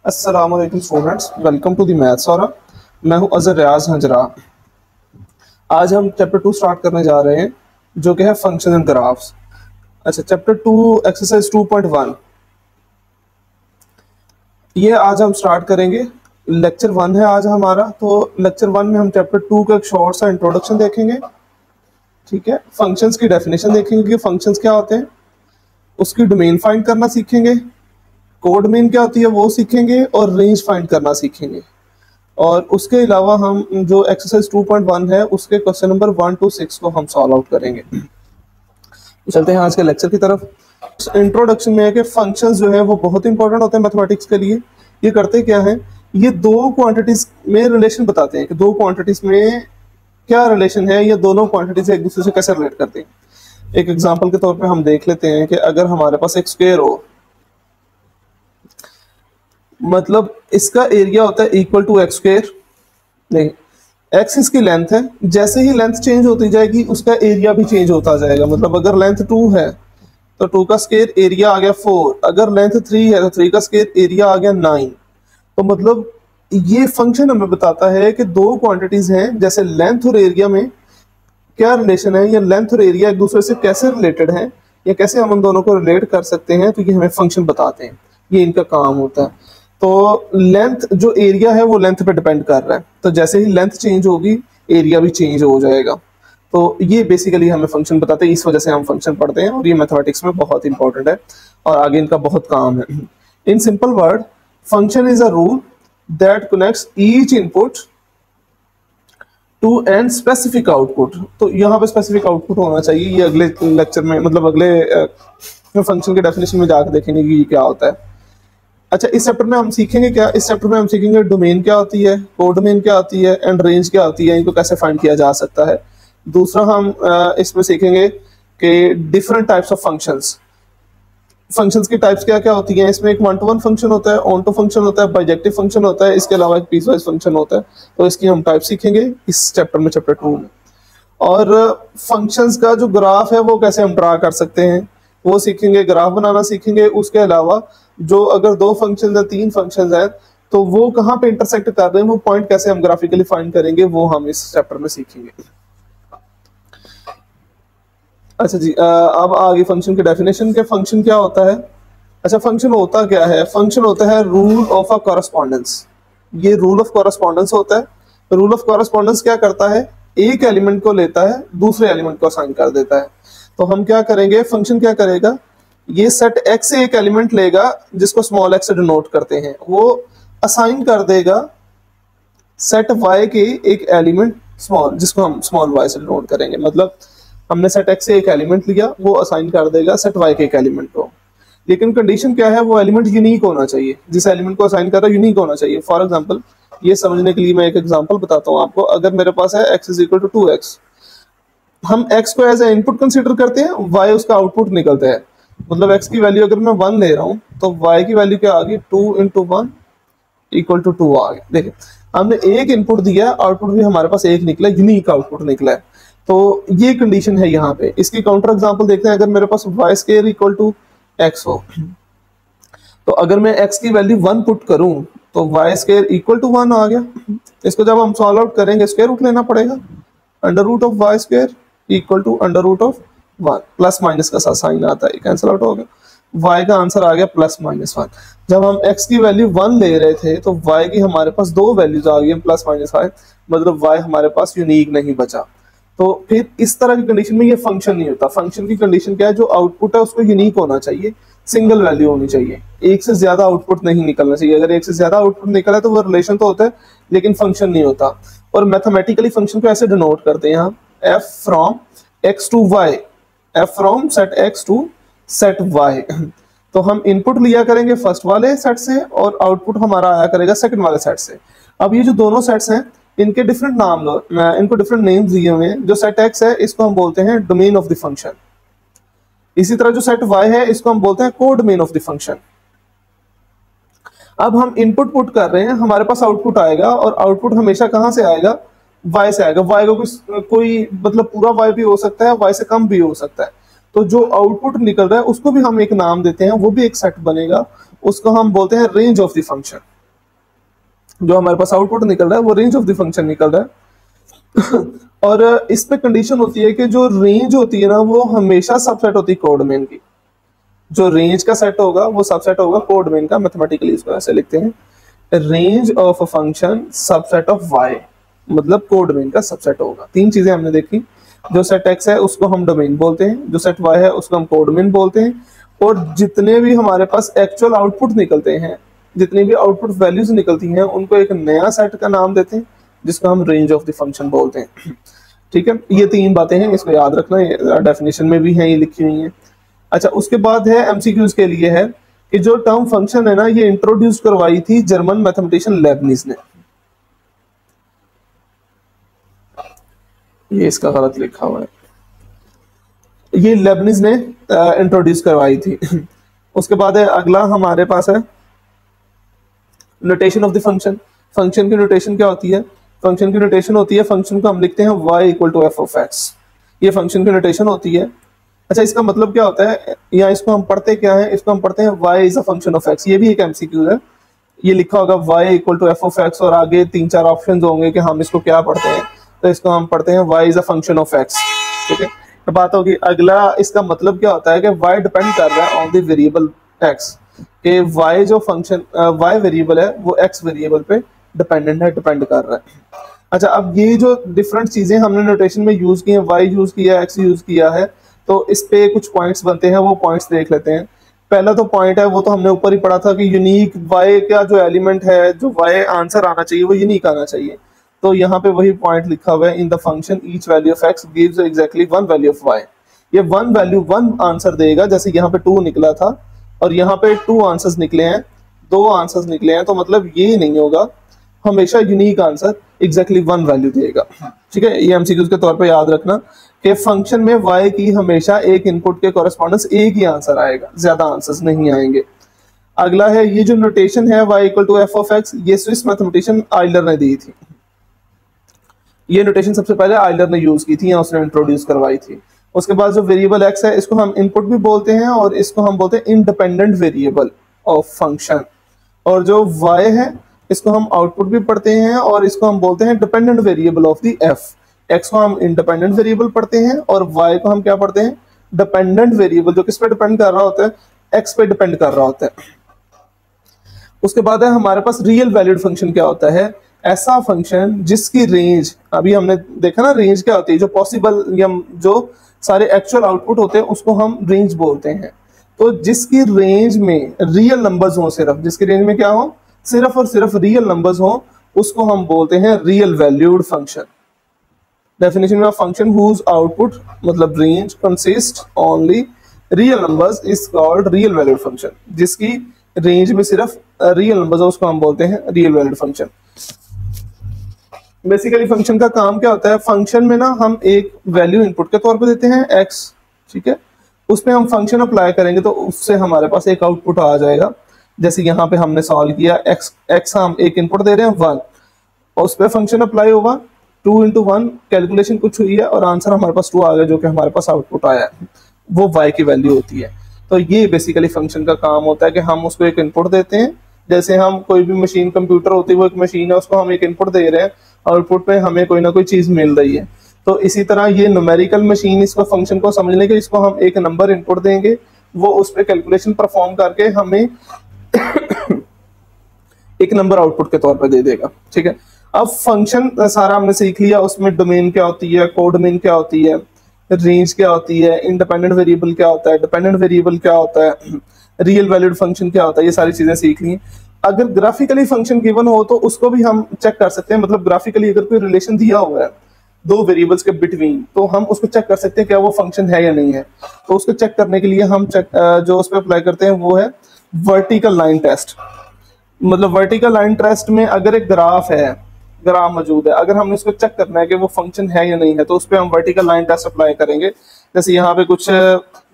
अस्सलाम वालेकुम students, welcome to the maths और मैं हूं अजहर रियाज हंजरा। आज हम चैप्टर 2 स्टार्ट करने जा रहे हैं जो कि है फंक्शन एंड ग्राफ्स। अच्छा, चैप्टर 2 एक्सरसाइज 2.1 ये आज हम स्टार्ट करेंगे। लेक्चर 1 है आज हमारा, तो लेक्चर 1 में हम चैप्टर 2 का एक शॉर्ट सा इंट्रोडक्शन देखेंगे। ठीक है, फंक्शंस की डेफिनेशन देखेंगे कि फंक्शंस क्या होते हैं, उसकी डोमेन फाइंड करना सीखेंगे, कोडमेन क्या होती है वो सीखेंगे और रेंज फाइंड करना सीखेंगे। और उसके अलावा हम जो एक्सरसाइज 2.1 है उसके क्वेश्चन नंबर 1 to 6 को हम सॉल्व आउट करेंगे। तो चलते हैं आज के लेक्चर की तरफ। इंट्रोडक्शन में है कि फंक्शंस जो है वो बहुत इंपॉर्टेंट होते हैं मैथमेटिक्स के लिए। ये करते क्या है, ये दो क्वांटिटीज में रिलेशन बताते हैं कि दो क्वांटिटीज में क्या रिलेशन है, या दोनों क्वांटिटीज एक दूसरे से कैसे रिलेट करते हैं। एक एग्जाम्पल के तौर पर हम देख लेते हैं कि अगर हमारे पास एक स्क्वायर हो, मतलब इसका एरिया होता है इक्वल टू एक्स स्क्वायर। नहीं, एक्स इसकी लेंथ है, जैसे ही लेंथ चेंज होती जाएगी उसका एरिया भी चेंज होता जाएगा। मतलब अगर लेंथ 2 है तो 2 का स्क्वायर एरिया आ गया 4, अगर लेंथ 3 है तो 3 का स्क्वायर एरिया आ गया 9। तो मतलब ये फंक्शन हमें बताता है कि दो क्वांटिटीज हैं, जैसे लेंथ और एरिया में क्या रिलेशन है, या लेंथ और एरिया एक दूसरे से कैसे रिलेटेड है, या कैसे हम उन दोनों को रिलेट कर सकते हैं, तो ये हमें फंक्शन बताते हैं। ये इनका काम होता है। तो लेंथ जो एरिया है वो लेंथ पे डिपेंड कर रहा है, तो जैसे ही लेंथ चेंज होगी एरिया भी चेंज हो जाएगा। तो ये बेसिकली हमें फंक्शन बताते हैं, इस वजह से हम फंक्शन पढ़ते हैं और ये मैथमेटिक्स में बहुत इंपॉर्टेंट है और आगे इनका बहुत काम है। In simple word, function is a rule that connects each input to an specific output. तो यहाँ पे स्पेसिफिक आउटपुट होना चाहिए, ये अगले लेक्चर में मतलब अगले फंक्शन के डेफिनेशन में जाकर देखेंगे कि ये क्या होता है। अच्छा, इस चैप्टर में हम सीखेंगे क्या, इस चैप्टर में हम सीखेंगे डोमेन क्या होती है, कोडोमेन क्या होती है एंड रेंज क्या होती है, इनको कैसे फाइंड किया जा सकता है। दूसरा हम इसमें सीखेंगे कि different types of functions, functions की टाइप्स क्या क्या होती हैं। इसमें एक 1 to 1 फंक्शन होता है, ऑन टू फंक्शन होता है, बाइजेक्टिव फंक्शन होता है, इसके अलावा एक पीसवाइज फंक्शन होता है। तो इसकी हम टाइप सीखेंगे इस चैप्टर में, चैप्टर 2 में। और फंक्शंस का जो ग्राफ है वो कैसे हम ड्रा कर सकते हैं वो सीखेंगे, ग्राफ बनाना सीखेंगे। उसके अलावा जो अगर 2 फंक्शन है, 3 फंक्शन है, तो वो कहाँ पे इंटरसेक्ट कर रहे हैं, वो पॉइंट कैसे हम ग्राफिकली फाइंड करेंगे, वो हम इस चैप्टर में सीखेंगे। अच्छा जी, अब आगे फंक्शन के डेफिनेशन के, फंक्शन क्या होता है। अच्छा, फंक्शन होता क्या है, फंक्शन होता है रूल ऑफ अ कॉरेस्पॉन्डेंस। ये रूल ऑफ कॉरेस्पॉन्डेंस होता है। रूल ऑफ कॉरेस्पॉन्डेंस क्या करता है, एक एलिमेंट को लेता है, दूसरे एलिमेंट को असाइन कर देता है। तो हम क्या करेंगे, फंक्शन क्या करेगा, ये सेट एक्स से एक एलिमेंट लेगा जिसको स्मॉल एक्स से डिनोट करते हैं, वो असाइन कर देगा सेट वाई के एक एलिमेंट स्मॉल, जिसको हम स्मॉल वाई से डिनोट करेंगे। मतलब हमने सेट एक्स से एक एलिमेंट लिया, वो असाइन कर देगा सेट वाई के एक एलिमेंट को। लेकिन कंडीशन क्या है, वो एलिमेंट यूनिक होना चाहिए, जिस एलिमेंट को असाइन कर रहा है यूनिक होना चाहिए। फॉर एग्जाम्पल, ये समझने के लिए मैं एक एग्जाम्पल बताता हूँ आपको। अगर मेरे पास है x is equal to 2x, हम x को एज ए इनपुट कंसीडर करते हैं, y उसका आउटपुट निकलता है। मतलब x की वैल्यू अगर मैं 1 ले रहा हूँ तो y की वैल्यू क्या आ गई, 2 into 1 इक्वल टू 2 आ गया। देखिए, हमने एक इनपुट दिया, आउटपुट भी हमारे पास एक निकला, यूनिक आउटपुट निकला है। तो ये कंडीशन है यहाँ पे। इसकी काउंटर एग्जांपल देखते हैं। अगर मेरे पास y square equal to x हो, तो अगर मैं x की वैल्यू 1 पुट करूं तो y स्क्वायर इक्वल टू 1 आ गया। इसको जब हम सॉल्व आउट करेंगे स्क्वायर रूट लेना पड़ेगा, under root of y square equal to under root of 1, plus minus का साइन आता है, कैंसिल आउट हो गया, y का आंसर आ गया प्लस माइनस 1। जब हम x की वैल्यू 1 ले रहे थे तो y की हमारे पास 2 वैल्यूज आ गई प्लस माइनस 5, मतलब y हमारे पास यूनिक नहीं बचा। तो फिर इस तरह की कंडीशन में ये फंक्शन नहीं होता। फंक्शन की कंडीशन क्या है, जो आउटपुट है उसको यूनिक होना चाहिए, सिंगल वैल्यू होनी चाहिए, एक से ज्यादा आउटपुट नहीं निकलना चाहिए। अगर एक से ज्यादा आउटपुट निकला तो वो रिलेशन तो होता है लेकिन फंक्शन नहीं होता। और मैथमेटिकली फंक्शन को ऐसे डिनोट करते हैं हम, f from x to y, f from set x to set y। तो हम इनपुट लिया करेंगे फर्स्ट वाले सेट से और आउटपुट हमारा आया करेगा सेकंड वाले सेट से। अब ये जो दोनों सेट्स हैं इनके डिफरेंट नाम लो, इनको डिफरेंट नेम्स दिए हुए हैं। जो सेट x है इसको हम बोलते हैं डोमेन ऑफ द फंक्शन। इसी तरह जो सेट y है इसको हम बोलते हैं कोडोमेन ऑफ द फंक्शन। अब हम इनपुट पुट कर रहे हैं, हमारे पास आउटपुट आएगा और आउटपुट हमेशा कहां से आएगा, y से आएगा। y को कोई मतलब पूरा y भी हो सकता है, y से कम भी हो सकता है। तो जो आउटपुट निकल रहा है उसको भी हम एक नाम देते हैं, वो भी एक सेट बनेगा, उसको हम बोलते हैं रेंज ऑफ द फंक्शन। जो हमारे पास आउटपुट निकल रहा है वो रेंज ऑफ द फंक्शन निकल रहा है। और इस पे कंडीशन होती है कि जो रेंज होती है ना वो हमेशा सबसेट होती है कोड मेन की। जो रेंज का सेट होगा वो सबसेट होगा कोड मेन का। मैथमेटिकली इसको ऐसे लिखते हैं, range of a function subset of y, मतलब कोड मेन का सबसेट होगा। तीन चीजें हमने देखी, जो सेट एक्स है उसको हम डोमेन बोलते हैं, जो सेट वाई है उसको हम कोड मेन बोलते हैं, और जितने भी हमारे पास एक्चुअल आउटपुट निकलते हैं, जितनी भी आउटपुट वैल्यूज निकलती हैं, उनको एक नया सेट का नाम देते हैं जिसको हम रेंज ऑफ द फंक्शन बोलते हैं। ठीक है, ये तीन बातें हैं, इसको याद रखना, ये डेफिनेशन में भी है, ये लिखी हुई है। अच्छा, उसके बाद है एमसीक्यूज के लिए है कि जो टर्म फंक्शन है ना ये इंट्रोड्यूस करवाई थी जर्मन मैथमेटिशियन लेबनिज ने। ये इसका गलत लिखा हुआ है, ये लेबनिज ने इंट्रोड्यूस करवाई थी। उसके बाद है अगला हमारे पास है notation of the function. Function की नोटेशन क्या होती है? फंक्शन की नोटेशन होती है, फंक्शन को हम लिखते हैं y equal to f of x, ये फंक्शन की नोटेशन होती है। अच्छा, इसका मतलब क्या होता है, या इसको हम पढ़ते क्या है, इसको हम पढ़ते हैं y is a function of x। ये भी एक एमसीक्यू है, ये लिखा होगा y equal to f of x, और आगे 3-4 ऑप्शन होंगे कि हम इसको क्या पढ़ते हैं, तो इसको हम पढ़ते हैं y is a function of x। ठीक है, तो बात होगी अगला, इसका मतलब क्या होता है कि y डिपेंड कर रहा है ऑन द वेरिएबल x, कि y जो फंक्शन y वेरिएबल है वो x वेरिएबल पे डिपेंडेंट है, डिपेंड कर रहा है। अच्छा, अब ये जो डिफरेंट चीजें हमने नोटेशन में यूज की हैं, y यूज किया, x यूज किया है, तो इस पे कुछ पॉइंट्स बनते हैं, वो पॉइंट्स देख लेते हैं। पहला तो पॉइंट है, वो तो हमने ऊपर ही पढ़ा था कि यूनिक y का जो एलिमेंट है, जो y आंसर आना चाहिए वो यूनिक आना चाहिए। तो यहाँ पे वही पॉइंट लिखा हुआ है, in the function each value of x gives exactly one value of y। ये वन वैल्यू वन आंसर देगा, जैसे यहाँ पे 2 निकला था और यहाँ पे 2 आंसर्स निकले हैं, 2 आंसर्स निकले हैं, तो मतलब ये नहीं होगा, हमेशा unique answer exactly one value देगा। ठीक है, ये एमसीक्यूज के तौर पे याद रखना कि फंक्शन में y की हमेशा एक इनपुट के कॉरेस्पॉन्डेंस एक ही आंसर आएगा, ज्यादा आंसर्स नहीं आएंगे। अगला है ये जो नोटेशन है y equal to f of x, ये स्विस मैथमेटिशियन आइलर ने दी थी। ये नोटेशन सबसे पहले आइलर ने यूज की थी या उसने इंट्रोड्यूस करवाई थी। उसके बाद जो वेरिएबल x है इसको हम इनपुट भी बोलते हैं और इसको हम बोलते हैं इंडिपेंडेंट वेरिएबल ऑफ फंक्शन, और जो y है इसको हम आउटपुट भी पढ़ते हैं और इसको हम बोलते हैं dependent variable of the f। x को हम इंडिपेंडेंट वेरिएबल पढ़ते हैं और y को हम क्या पढ़ते हैं, डिपेंडेंट वेरिएबल, जो किस पे डिपेंड कर रहा होता है, x पे डिपेंड कर रहा होता है। उसके बाद है हमारे पास रियल वैल्यूड फंक्शन। क्या होता है? ऐसा फंक्शन जिसकी रेंज, अभी हमने देखा ना रेंज क्या होती है, जो पॉसिबल या जो सारे एक्चुअल आउटपुट होते हैं उसको हम रेंज बोलते हैं। तो जिसकी रेंज में रियल नंबर्स हो, सिर्फ जिसकी रेंज में क्या हो, सिर्फ और सिर्फ रियल नंबर्स हो, उसको हम बोलते हैं रियल वैल्यूड फंक्शन। डेफिनेशन में फंक्शन हुज आउटपुट मतलब range consist only real numbers is called real valued function. जिसकी रेंज में सिर्फ रियल नंबर्स है उसको हम बोलते हैं real valued function. Basically function का काम क्या होता है, फंक्शन में ना हम एक वैल्यू इनपुट के तौर पे देते हैं x, ठीक है, उसमें हम फंक्शन अप्लाई करेंगे तो उससे हमारे पास एक आउटपुट आ जाएगा। जैसे यहाँ पे हमने सॉल्व किया, x हम एक इनपुट दे रहे हैं 1, और उस पर फंक्शन अप्लाई होगा, 2 into 1 कैलकुलेशन कुछ हुई है और आंसर हमारे पास 2 आ गया, जो कि हमारे पास आउटपुट आया है, वो y की वैल्यू होती है। तो ये बेसिकली फंक्शन का काम होता है कि हम उसको एक इनपुट देते हैं। जैसे हम कोई भी मशीन, कंप्यूटर होती है वो एक मशीन है, उसको हम एक इनपुट दे रहे हैं, आउटपुट में हमें कोई ना कोई चीज मिल रही है। तो इसी तरह ये न्यूमेरिकल मशीन, इसको फंक्शन को समझने के, इसको हम एक नंबर इनपुट देंगे, वो उस पर कैलकुलेशन परफॉर्म करके हमें एक नंबर आउटपुट के तौर पर दे देगा। ठीक है, अब फंक्शन सारा हमने सीख लिया, उसमें डोमेन क्या होती है, कोडोमेन क्या होती है, रेंज क्या होती है, इंडिपेंडेंट वेरिएबल क्या होता है, डिपेंडेंट वेरिएबल क्या होता है, रियल वैल्यूड फंक्शन क्या होता है, ये सारी चीजें सीख ली। अगर ग्राफिकली फंक्शन गिवन हो तो उसको भी हम चेक कर सकते हैं, मतलब ग्राफिकली अगर कोई रिलेशन दिया हुआ है दो वेरिएबल्स के बिटवीन, तो हम उसको चेक कर सकते हैं क्या वो फंक्शन है या नहीं है। तो उसको चेक करने के लिए हम जो उस पर अप्लाई करते हैं वो है वर्टिकल लाइन टेस्ट। मतलब वर्टिकल लाइन टेस्ट में अगर एक ग्राफ है, ग्राफ मौजूद है, अगर हमने उसको चेक करना है कि वो फंक्शन है या नहीं है, तो उस पर हम वर्टिकल लाइन टेस्ट अप्लाई करेंगे। जैसे यहाँ पे कुछ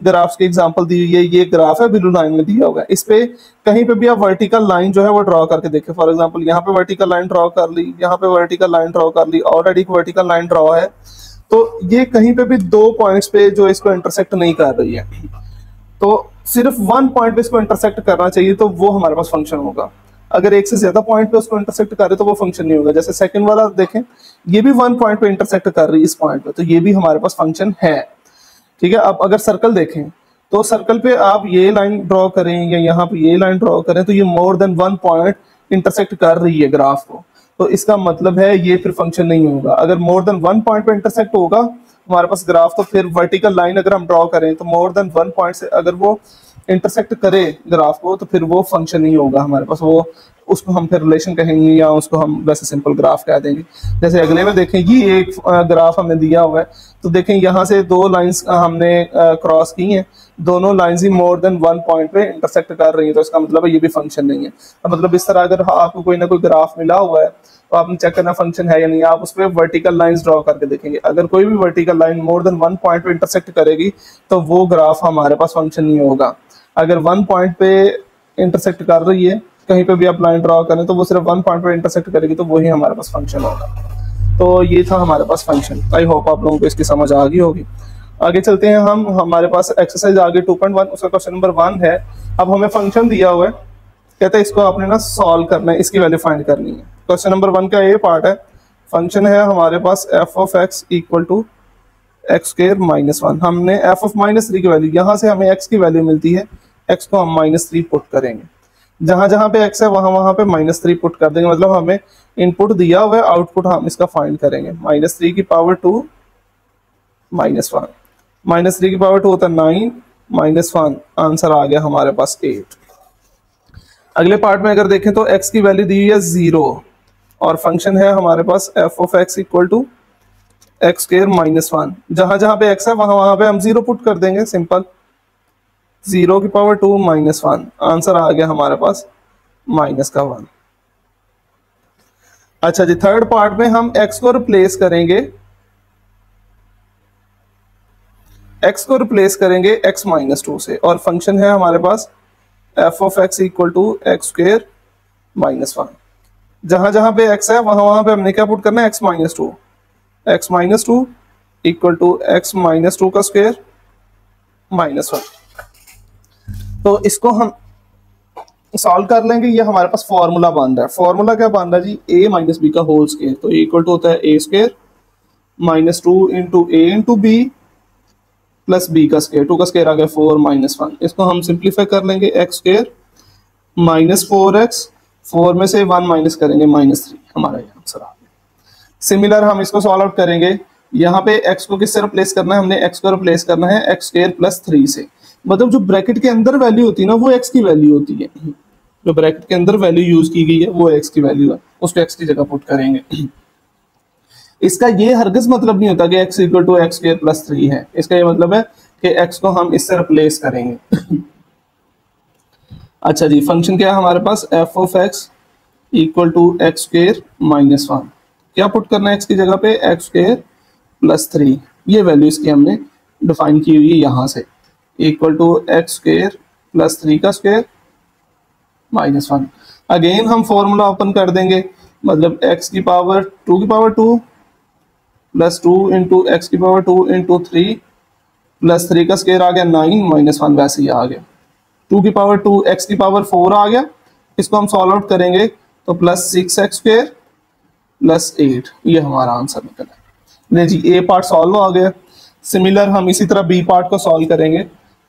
ग्राफ्स की एग्जांपल दी हुई है, ये ग्राफ है ब्लू लाइन में दिया हुआ है, इस पे कहीं पे भी आप वर्टिकल लाइन जो है वो ड्रॉ करके देखें। फॉर एग्जांपल यहाँ पे वर्टिकल लाइन ड्रॉ कर ली, यहाँ पे वर्टिकल लाइन ड्रॉ कर ली, ऑलरेडी वर्टिकल लाइन ड्रॉ है, तो ये कहीं पे भी दो पॉइंट्स पे जो इसको इंटरसेक्ट नहीं कर रही है, तो सिर्फ वन पॉइंट पे इसको इंटरसेक्ट करना चाहिए, तो वो हमारे पास फंक्शन होगा। अगर एक से ज्यादा पॉइंट पे उसको इंटरसेक्ट करे तो वो फंक्शन नहीं होगा। जैसे सेकंड वाला देखें, ये भी वन पॉइंट पे इंटरसेक्ट कर रही है इस पॉइंट पे, तो ये भी हमारे पास फंक्शन है। ठीक है। अब अगर सर्कल देखें, तो सर्कल पे आप ये लाइन ड्रॉ करें या यहाँ पे ये लाइन ड्रॉ करें, तो ये more than one point intersect कर रही है ग्राफ को, तो इसका मतलब है ये फिर फंक्शन नहीं होगा। अगर मोर देन वन पॉइंट पे इंटरसेक्ट होगा हमारे पास ग्राफ, तो फिर वर्टिकल लाइन अगर हम ड्रॉ करें तो मोर देन वन पॉइंट से अगर वो इंटरसेक्ट करे ग्राफ को, तो फिर वो फंक्शन नहीं होगा हमारे पास, वो उसको हम फिर रिलेशन कहेंगे या उसको हम वैसे सिंपल ग्राफ कह देंगे। जैसे अगले में देखें, ये एक ग्राफ हमें दिया हुआ है, तो देखें यहाँ से दो लाइंस हमने क्रॉस की हैं, दोनों लाइंस ही मोर देन वन पॉइंट पे इंटरसेक्ट कर रही है, तो इसका मतलब है ये भी फंक्शन नहीं है। तो मतलब इस तरह अगर आपको कोई ना कोई ग्राफ मिला हुआ है तो आपने चेक करना फंक्शन है या नहीं, आप उस पर वर्टिकल लाइंस ड्रॉ करके देखेंगे। अगर कोई भी vertical line more than one point पे इंटरसेक्ट करेगी तो वो ग्राफ हमारे पास फंक्शन नहीं होगा। अगर वन पॉइंट पे इंटरसेक्ट कर रही है, कहीं पे भी आप लाइन ड्रॉ करें तो वो सिर्फ वन पॉइंट पे इंटरसेक्ट करेगी, तो वही हमारे पास फंक्शन होगा। तो ये था हमारे पास फंक्शन। आई होप आप लोगों को इसकी समझ आ गई होगी। आगे चलते हैं हम, हमारे पास एक्सरसाइज आगे 2.1, उसका क्वेश्चन नंबर 1 है। अब हमें फंक्शन दिया हुआ है, कहते हैं इसको आपने ना सॉल्व करना है, इसकी वैल्यू फाइंड करनी है। क्वेश्चन नंबर 1 का ये पार्ट है, फंक्शन है हमारे पास F of x equal to x square minus 1। हमने एफ ऑफ माइनस 3 की वैल्यू, यहाँ से हमें एक्स की वैल्यू मिलती है, एक्स को हम -3 पुट करेंगे, जहां जहां पे एक्स है वहां वहां पे -3 पुट कर देंगे। मतलब हमें इनपुट दिया हुआ है, आउटपुट हम इसका फाइंड करेंगे। -3 की पावर 2 -1, -3 की पावर 2 होता है 9, -1, आंसर आ गया हमारे पास 8। अगले पार्ट में अगर देखें तो x की वैल्यू दी हुई है 0 और फंक्शन है हमारे पास f of x equal to x square -1। जहां जहां पे x है वहां वहां पे हम 0 पुट कर देंगे, सिंपल। 0 की पावर 2 -1, आंसर आ गया हमारे पास -1। अच्छा जी, थर्ड पार्ट में हम x को रिप्लेस करेंगे, x को रिप्लेस करेंगे x -2 से, और फंक्शन है हमारे पास f of x equal to x square -1। जहां जहां पे x है वहां वहां पे हमने क्या पुट करना है, x -2 इक्वल टू x -2 का स्क्वायर -1। तो इसको हम सॉल्व कर लेंगे। ये हमारे पास फॉर्मूला बन रहा है। फॉर्मूला क्या बन रहा है जी, a माइनस बी का होल स्क्वायर, तो इक्वल टू होता है a square -2 into a into b plus b का स्क्वायर, 2 का स्क्वायर आ गया 4 -1। इसको हम सिंप्लीफाई कर लेंगे, एक्स स्क्वायर -4x, 4 में से 1 माइनस करेंगे -3, हमारा ये आंसर आ गया। सिमिलर हम इसको सॉल्व आउट करेंगे। यहाँ पे x को किससे रिप्लेस करना है, हमने x को रिप्लेस करना है एक्स स्क्वायर प्लस 3 से। मतलब जो ब्रैकेट के अंदर वैल्यू होती है ना, वो x की वैल्यू होती है। जो ब्रैकेट के अंदर वैल्यू यूज की गई है वो x की वैल्यू है, उसको x की जगह पुट करेंगे। इसका ये हरगिज मतलब नहीं होता कि x equal to x square plus 3 है। इसका ये मतलब है कि x को हम इससे रिप्लेस करेंगे। अच्छा जी, फंक्शन क्या है हमारे पास, f of x equal to x square -1। क्या पुट करना है x की जगह पे, एक्स स्क्वायर प्लस 3। ये वैल्यू इसकी हमने डिफाइन की हुई है यहाँ से, equal to x square plus 3 का स्क्वायर -1। अगेन हम फॉर्मूला ओपन कर देंगे, मतलब x की पावर 2 की पावर 2 प्लस 2 इंटू एक्स की पावर 2 इंटू 3 प्लस 3 का स्क्वायर आ गया 9 -1 वैसे ही आ गया। 2 की पावर 2 एक्स की पावर 4 आ गया। इसको हम सॉल्व आउट करेंगे तो प्लस 6x स्क्वायर प्लस 8, ये हमारा आंसर निकला। नहीं जी, ए पार्ट सॉल्व आ गया। सिमिलर हम इसी तरह बी पार्ट को सॉल्व करेंगे।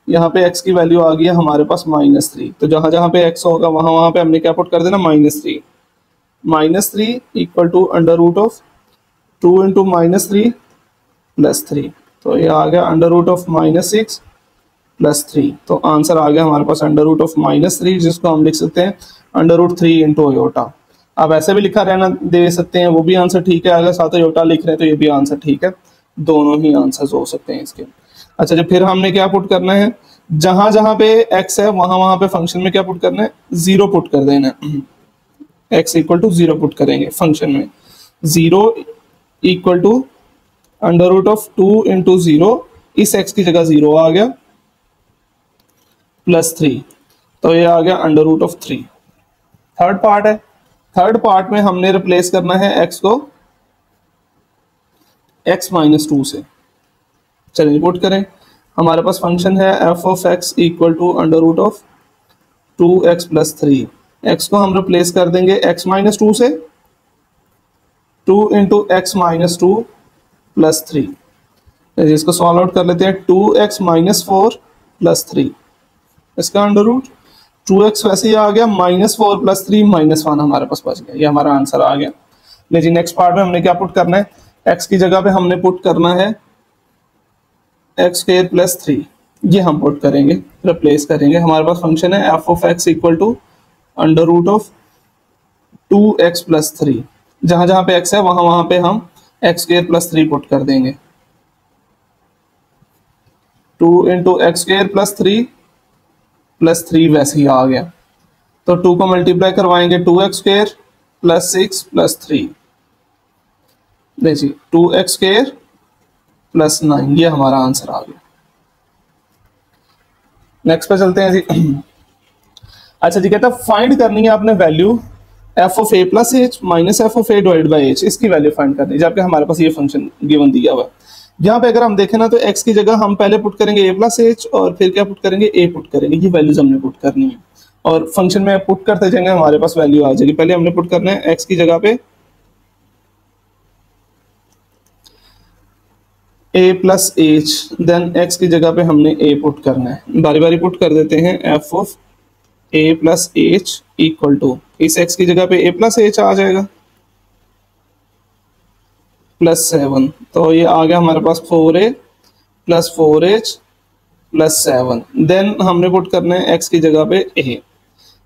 यहाँ पे x की वैल्यू आ गई है हमारे पास -3, तो जहां जहां पे x होगा वहां वहां पे हमने क्या पुट कर देना, -3 equal to under root of 2 into -3 plus 3, तो ये आ गया अंडर रूट ऑफ -6 प्लस 3। तो आंसर आ गया हमारे पास अंडर रूट ऑफ -3, जिसको हम लिख सकते हैं अंडर रूट 3 इंटू अयोटा। अब ऐसे भी लिखा रहना दे सकते हैं, वो भी आंसर ठीक है। अगर साथ अयोटा लिख रहे हैं तो ये भी आंसर ठीक है, दोनों ही आंसर्स हो सकते हैं इसके। अच्छा, जब फिर हमने क्या पुट करना है, जहां जहां पे x है वहां वहां पे फंक्शन में क्या पुट करना है, 0 पुट कर देना है। x इक्वल टू 0 पुट करेंगे फंक्शन में, 0 equal to under root of 2 into 0, इस x की जगह 0 आ गया प्लस 3, तो ये आ गया under root of 3। Third part है, थर्ड पार्ट में हमने रिप्लेस करना है x को x माइनस टू से। चलिए पुट करें, हमारे पास फंक्शन है f of x equal to under root of 2x plus 3। X को हम रिप्लेस कर देंगे x माइनस टू से, 2 into x minus two plus 3। इसको सॉल्व आउट कर लेते हैं, 2x माइनस 4 प्लस 3, इसका अंडर रूट 2x वैसे ही आ गया, माइनस 4 प्लस 3 माइनस 1 हमारे पास बच गया, ये हमारा आंसर आ गया। लेकिन नेक्स्ट पार्ट में हमने क्या पुट करना है, x की जगह पे हमने पुट करना है एक्स स्क्वायर प्लस 3, ये हम पुट करेंगे, रिप्लेस करेंगे। हमारे पास फंक्शन है f of x equal to under root of 2x plus 3। जहां जहां पे x है वहां वहां पे हम एक्स स्क्वायर प्लस 3 पुट कर देंगे। 2 इंटू एक्स स्क्वायर प्लस 3 वैसे ही आ गया, तो 2 को मल्टीप्लाई करवाएंगे 2x स्क्वायर प्लस 6 प्लस 3, देखिए 2x स्क्वायर प्लस 9, ये हमारा आंसर आ गया। नेक्स्ट पे चलते हैं जी। अच्छा जी, कहता है फाइंड करनी है आपने value F of A plus H minus F of A divide by H, इसकी वैल्यू फाइंड करनी है, जबकि हमारे पास ये फंक्शन गिवन दिया हुआ है। यहाँ पे अगर हम देखें ना तो x की जगह हम पहले पुट करेंगे ए प्लस एच और फिर क्या पुट करेंगे, ए पुट करेंगे, ये वैल्यूज हमने पुट करनी है और फंक्शन में पुट करते जाएंगे, हमारे पास वैल्यू आ जाएगी। पहले हमने पुट करना है x की जगह पे a plus h, then x की जगह पे हमने a पुट करना है। बारी बारी पुट कर देते हैं, f of a plus h equal to, इस x की जगह पे a प्लस एच आ जाएगा प्लस 7, तो ये आ गया हमारे पास 4a plus 4h plus 7। Then हमने पुट करना है x की जगह पे a,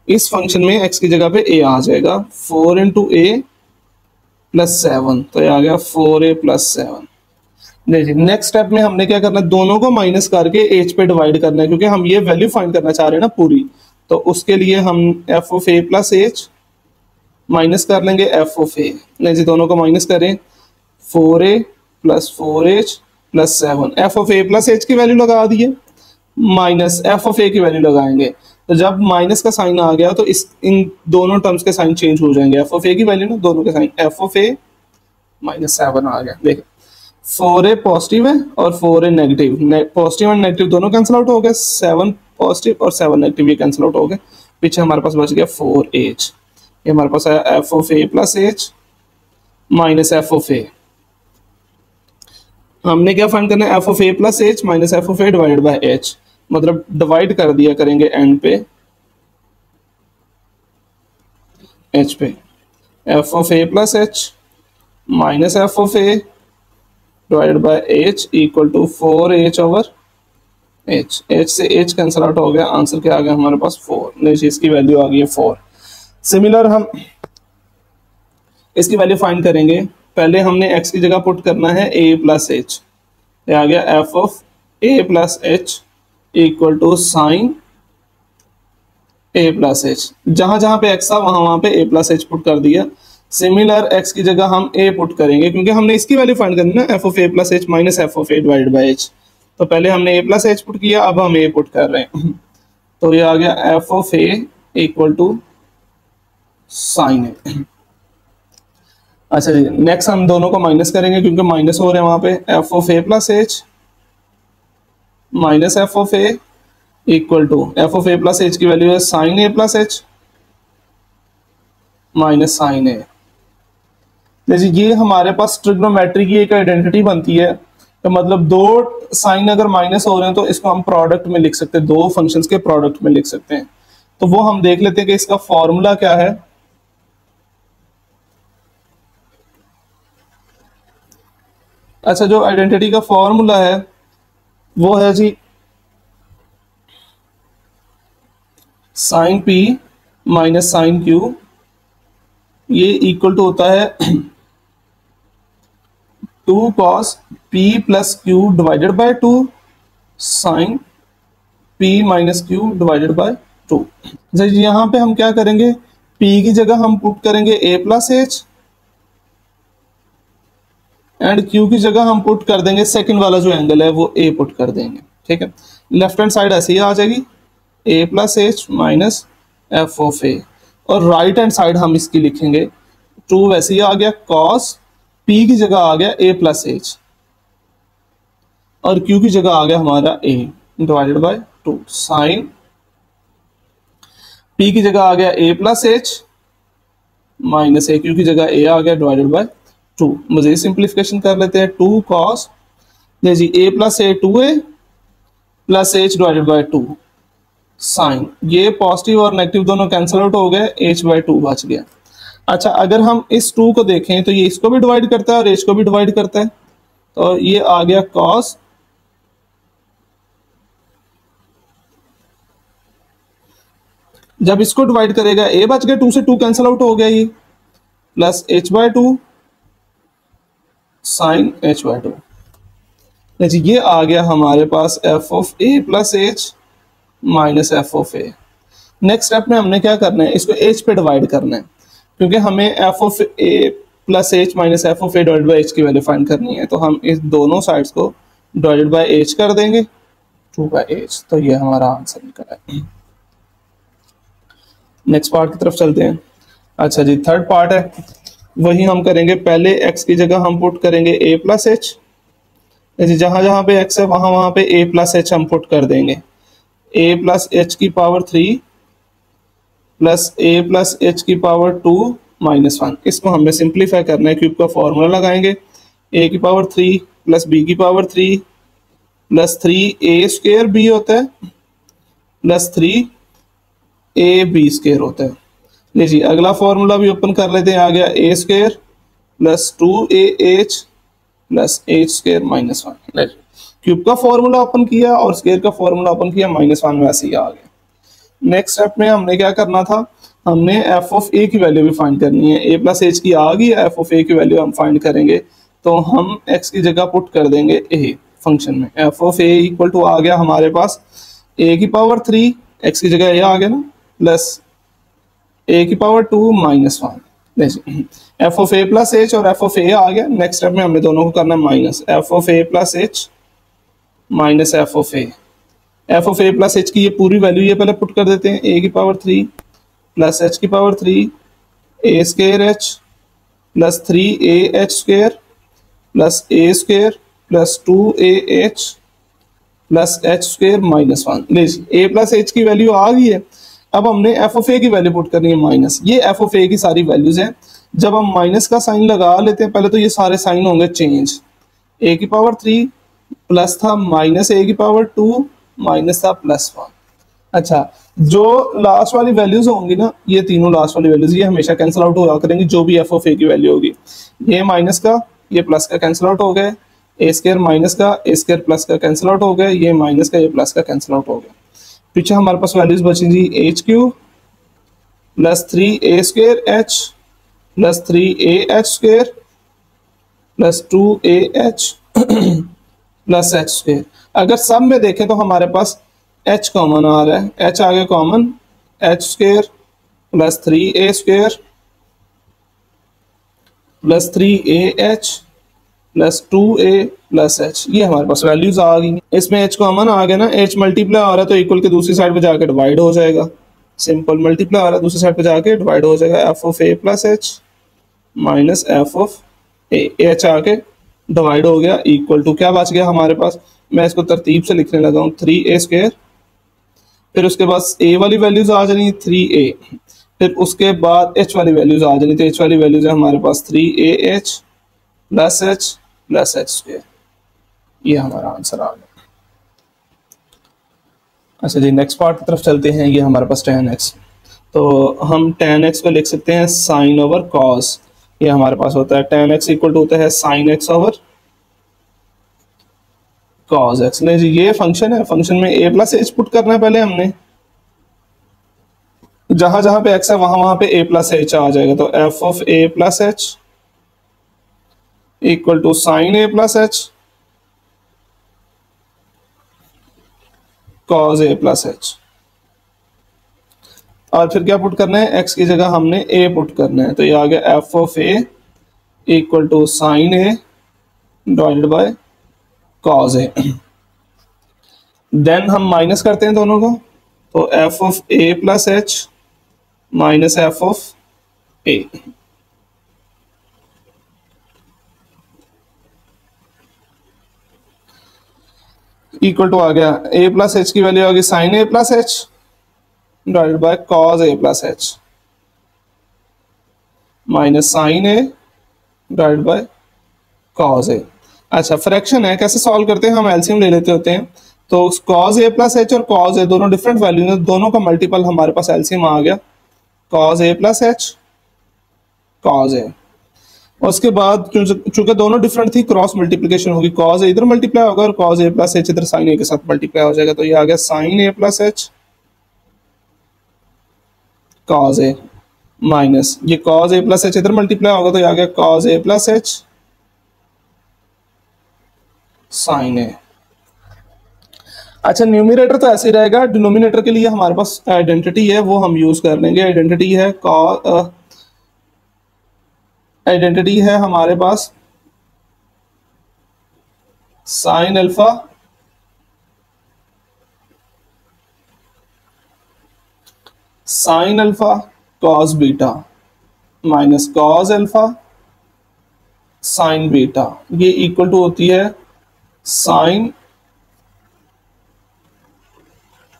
इस फंक्शन में x की जगह पे a आ जाएगा 4 इंटू a प्लस 7, तो ये आ गया 4a प्लस 7। देखिए नेक्स्ट स्टेप में हमने क्या करना है, दोनों को माइनस करके h पे डिवाइड करना है, क्योंकि हम ये वैल्यू फाइंड करना चाह रहे हैं ना पूरी, तो उसके लिए हम f of a plus h minus कर लेंगे f ऑफ a। जी दोनों को माइनस करें, 4a plus 4h plus 7, F of a plus h की वैल्यू लगा दी है, माइनस एफ ऑफ a की वैल्यू लगाएंगे, तो जब माइनस का साइन आ गया तो इस इन दोनों टर्म्स के साइन चेंज हो जाएंगे, एफ ऑफ a की वैल्यू ना दोनों के sign, f of a minus 7 आ गया। देखिए 4a पॉजिटिव है और 4a negative, positive and negative दोनों कैंसिल आउट हो गए, 7 पॉजिटिव और 7 नेगेटिव ये कैंसिल आउट हो गए, पीछे हमारे पास बच गया 4h, ये हमारे पास आया f of a plus h minus F of a। हमने क्या फाइंड करना है, f of a plus H minus F of a divided by h, मतलब डिवाइड कर दिया करेंगे एंड पे h पे, f of a plus h minus F of a divided by h equal to 4h over h, h से h cancel out हो गया, answer क्या आ गया हमारे पास 4, नहीं इसकी वैल्यू आ गई है 4। सिमिलर हम इसकी वैल्यू फाइंड करेंगे, पहले हमने x की जगह पुट करना है a प्लस एच, ये आ गया f of a plus h equal to sine a plus h, जहां जहां पे x था वहां वहां पे a प्लस एच पुट कर दिया। सिमिलर x की जगह हम a पुट करेंगे, क्योंकि हमने इसकी वैल्यू फाइंड करनी है ना, f of a plus H minus F of a divide by h, तो पहले हमने a प्लस एच पुट किया, अब हम a पुट कर रहे हैं, तो ये आ गया f of a equal to sine a। अच्छा जी, नेक्स्ट हम दोनों को माइनस करेंगे क्योंकि माइनस हो रहे हैं वहां पे, f of a plus H minus F of a equal to, f of a plus H की वैल्यू है sine a plus H minus sine a। जैसे ये हमारे पास ट्रिग्नोमेट्री की एक आइडेंटिटी बनती है, तो मतलब दो साइन अगर माइनस हो रहे हैं तो इसको हम प्रोडक्ट में लिख सकते हैं, दो फंक्शंस के प्रोडक्ट में लिख सकते हैं, तो वो हम देख लेते हैं कि इसका फॉर्मूला क्या है। अच्छा, जो आइडेंटिटी का फॉर्मूला है वो है जी sine p minus sine q, ये इक्वल टू होता है 2 cos p plus q divided by 2 sine p minus q divided by 2। यहाँ पे हम क्या करेंगे, p की जगह हम पुट करेंगे a plus H and q की जगह हम पुट कर देंगे सेकंड वाला जो एंगल है वो a पुट कर देंगे, ठीक है। लेफ्ट हैंड साइड ऐसे ही आ जाएगी a plus H minus F of a, और राइट हैंड साइड हम इसकी लिखेंगे 2 वैसे ही आ गया, cos p की जगह आ गया a प्लस एच, और q की जगह आ गया हमारा a divided by 2 sine p की जगह आ गया a plus H minus a, q की जगह a आ गया डिवाइडेड बाय 2। मुझे सिंप्लीफिकेशन कर लेते हैं, 2 कॉस जी a plus a 2a plus H divided by 2 sine, ये पॉजिटिव और नेगेटिव दोनों कैंसिल आउट हो गए, h बाय 2 बच गया। अच्छा, अगर हम इस 2 को देखें तो ये इसको भी डिवाइड करता है और h को भी डिवाइड करता है, तो ये आ गया कॉस जब इसको डिवाइड करेगा a बच गया, 2 से 2 कैंसिल आउट हो गया ये, plus h by 2 sine h by 2। जी ये आ गया हमारे पास f of a plus H minus F of a. Next step में हमने क्या करना है, इसको h पे डिवाइड करना है, क्योंकि हमें f of a plus H minus F of A divide by H की वैल्यू फाइंड करनी है। तो हम इस दोनों साइड्स को डिवाइडेड बाई h कर देंगे, 2 बाई h। तो ये हमारा आंसर निकला है। नेक्स्ट पार्ट की तरफ चलते हैं। अच्छा जी, थर्ड पार्ट है, वही हम करेंगे। पहले x की जगह हम पुट करेंगे a प्लस एच, जहां जहां पे x है वहां वहां पे a प्लस एच हम पुट कर देंगे। a प्लस एच की power 3 plus a plus H की पावर 2 माइनस 1। इसको हमें सिंप्लीफाई करना है, क्यूब का फॉर्मूला लगाएंगे, a की पावर 3 प्लस b की power 3 plus 3a square b होता है प्लस 3ab स्क्वायर होता है। लीजिए अगला फॉर्मूला भी ओपन कर लेते हैं, आ गया a square plus 2ah plus H square minus 1। Cube का फॉर्मूला ओपन किया और स्क्वायर का फॉर्मूला ओपन किया, माइनस 1 वैसे ही आ गया। नेक्स्ट स्टेप में हमने क्या करना था, हमने एफ ऑफ ए की वैल्यू भी फाइंड करनी है। ए प्लस एच की आ गई, एफ ऑफ ए की वैल्यू हम फाइंड करेंगे, तो हम एक्स की जगह पुट कर देंगे ए फंक्शन में। F of A equal to आ गया हमारे पास ए की पावर 3, एक्स की जगह ए आ गया ना, प्लस ए की power 2 minus 1। F of A plus h और एफ ऑफ ए आ गया। नेक्स्ट स्टेप में हमने दोनों को करना है minus, F of A plus H minus F of A. F of A plus H की ये पूरी वैल्यू ये पहले पुट कर देते हैं, ए की पावर 3 प्लस एच की power 3 A square H plus 3a h square plus A square plus 2ah plus H square minus 1। लीजिए ए प्लस एच की वैल्यू आ गई है, अब हमने एफ ऑफ ए की वैल्यू पुट करनी है माइनस। ये एफ ऑफ ए की सारी वैल्यूज हैं। जब हम माइनस का साइन लगा लेते हैं पहले, तो ये सारे साइन होंगे चेंज। ए की पावर 3 प्लस था माइनस ए की पावर 2 माइनस था प्लस 1। अच्छा, जो लास्ट वाली वैल्यूज होंगी ना, ये तीनों लास्ट वाली वैल्यूज ये हमेशा कैंसिल आउट हो करेंगी, जो भी एफ ऑफ ए की वैल्यू होगी। ये माइनस का ये प्लस का कैंसिल आउट हो गए, ए स्क्वायर माइनस का ए स्क्वायर प्लस का कैंसिल आउट हो गया, ये माइनस का ये प्लस का कैंसिल आउट हो गया। पीछे हमारे पास वैल्यूज बची जी H Q plus 3a square H plus 3ah square plus 2ah plus H square. अगर सब में देखें तो हमारे पास h कॉमन आ रहा है, h आ गया common, H square plus 3a square plus 3ah plus 2a plus h, ये हमारे पास वैल्यूज आ गई। इसमें h कॉमन आ गया ना, h मल्टीप्लाई आ रहा है तो इक्वल के दूसरी साइड पे जाकर डिवाइड हो जाएगा। सिंपल मल्टीप्लाई आ रहा है, दूसरी साइड पे जाके डिवाइड हो जाएगा। F of A plus H minus F of A, H आके डिवाइड हो गया, इक्वल टू क्या बच गया हमारे पास। मैं इसको तरतीब से लिखने लगा हूँ, 3a स्क्वायर, फिर उसके बाद ए वाली वैल्यूज आ जानी 3a, फिर उसके बाद एच वाली वैल्यूज आ जानी। तो एच वाली वैल्यूज है हमारे पास 3ah प्लस एच स्क्वायर, ये हमारा आंसर आ गया। अच्छा जी, नेक्स्ट पार्ट की तरफ चलते हैं। ये हमारे पास tan x, तो हम tan x को लिख सकते हैं साइन ओवर कॉस। ये हमारे पास होता है tan x इक्वल टू होता है sine x over cos x। नहीं जी, ये फंक्शन है, फंक्शन में a प्लस एच पुट करना है पहले हमने, जहां जहां पे x है वहां वहां पे a प्लस एच आ जाएगा। तो f of a plus h equal to sine a plus H cos a plus h. और फिर क्या पुट करना है, x की जगह हमने a पुट करना है, तो ये आ गया f of a equal to sine a divided by cos a। Then हम माइनस करते हैं दोनों को, तो f of a plus H minus f of a। Equal to आ गया a प्लस एच की वैल्यू आ गई sine A plus H divided by cos A plus H minus sine A divided by cos A. अच्छा fraction है, कैसे solve करते हैं, हम एलसीएम ले लेते होते हैं। तो कॉज ए प्लस एच और कॉज ए दोनों डिफरेंट वैल्यू है, दोनों का मल्टीपल हमारे पास एलसीएम आ गया cause A plus H cause ए। उसके बाद चूंकि दोनों डिफरेंट थी क्रॉस मल्टीप्लिकेशन होगी, कॉज ए इधर मल्टीप्लाई होगा और कॉज ए प्लस एच इधर साइन ए के साथ मल्टीप्लाई हो जाएगा। तो ये आ गया sign A plus H cause A minus ये कॉज ए प्लस एच इधर मल्टीप्लाई होगा तो ये आ गया cause A plus h sign ए। अच्छा न्यूमरेटर तो ऐसे ही रहेगा, डिनोमिनेटर के लिए हमारे पास आइडेंटिटी है वो हम यूज कर लेंगे। आइडेंटिटी है हमारे पास sine alpha cos beta minus cos alpha sine beta, ये इक्वल टू होती है साइन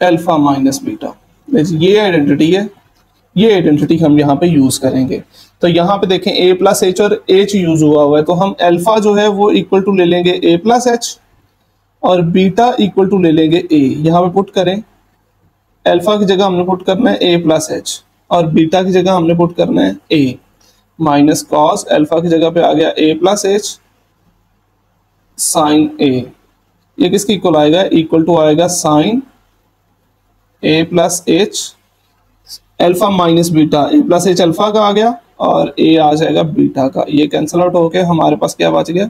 अल्फा माइनस बीटा। ये आइडेंटिटी है, ये आइडेंटिटी हम यहाँ पे यूज करेंगे। तो यहाँ पे देखें a प्लस एच और h यूज हुआ है, तो हम अल्फा जो है वो इक्वल टू ले लेंगे a प्लस एच और बीटा इक्वल टू ले लेंगे a। यहाँ पे पुट करें, अल्फा की जगह हमने पुट करना है a प्लस एच और बीटा की जगह हमने पुट करना है a माइनस कॉस अल्फा की जगह पे आ गया a plus h sine a। ये किसकी इक्वल आएगा, इक्वल टू आएगा sine a plus h alpha minus beta, a plus h alpha का आ गया और a आ जाएगा बीटा का। ये कैंसिल आउट होके हमारे पास क्या बच गया,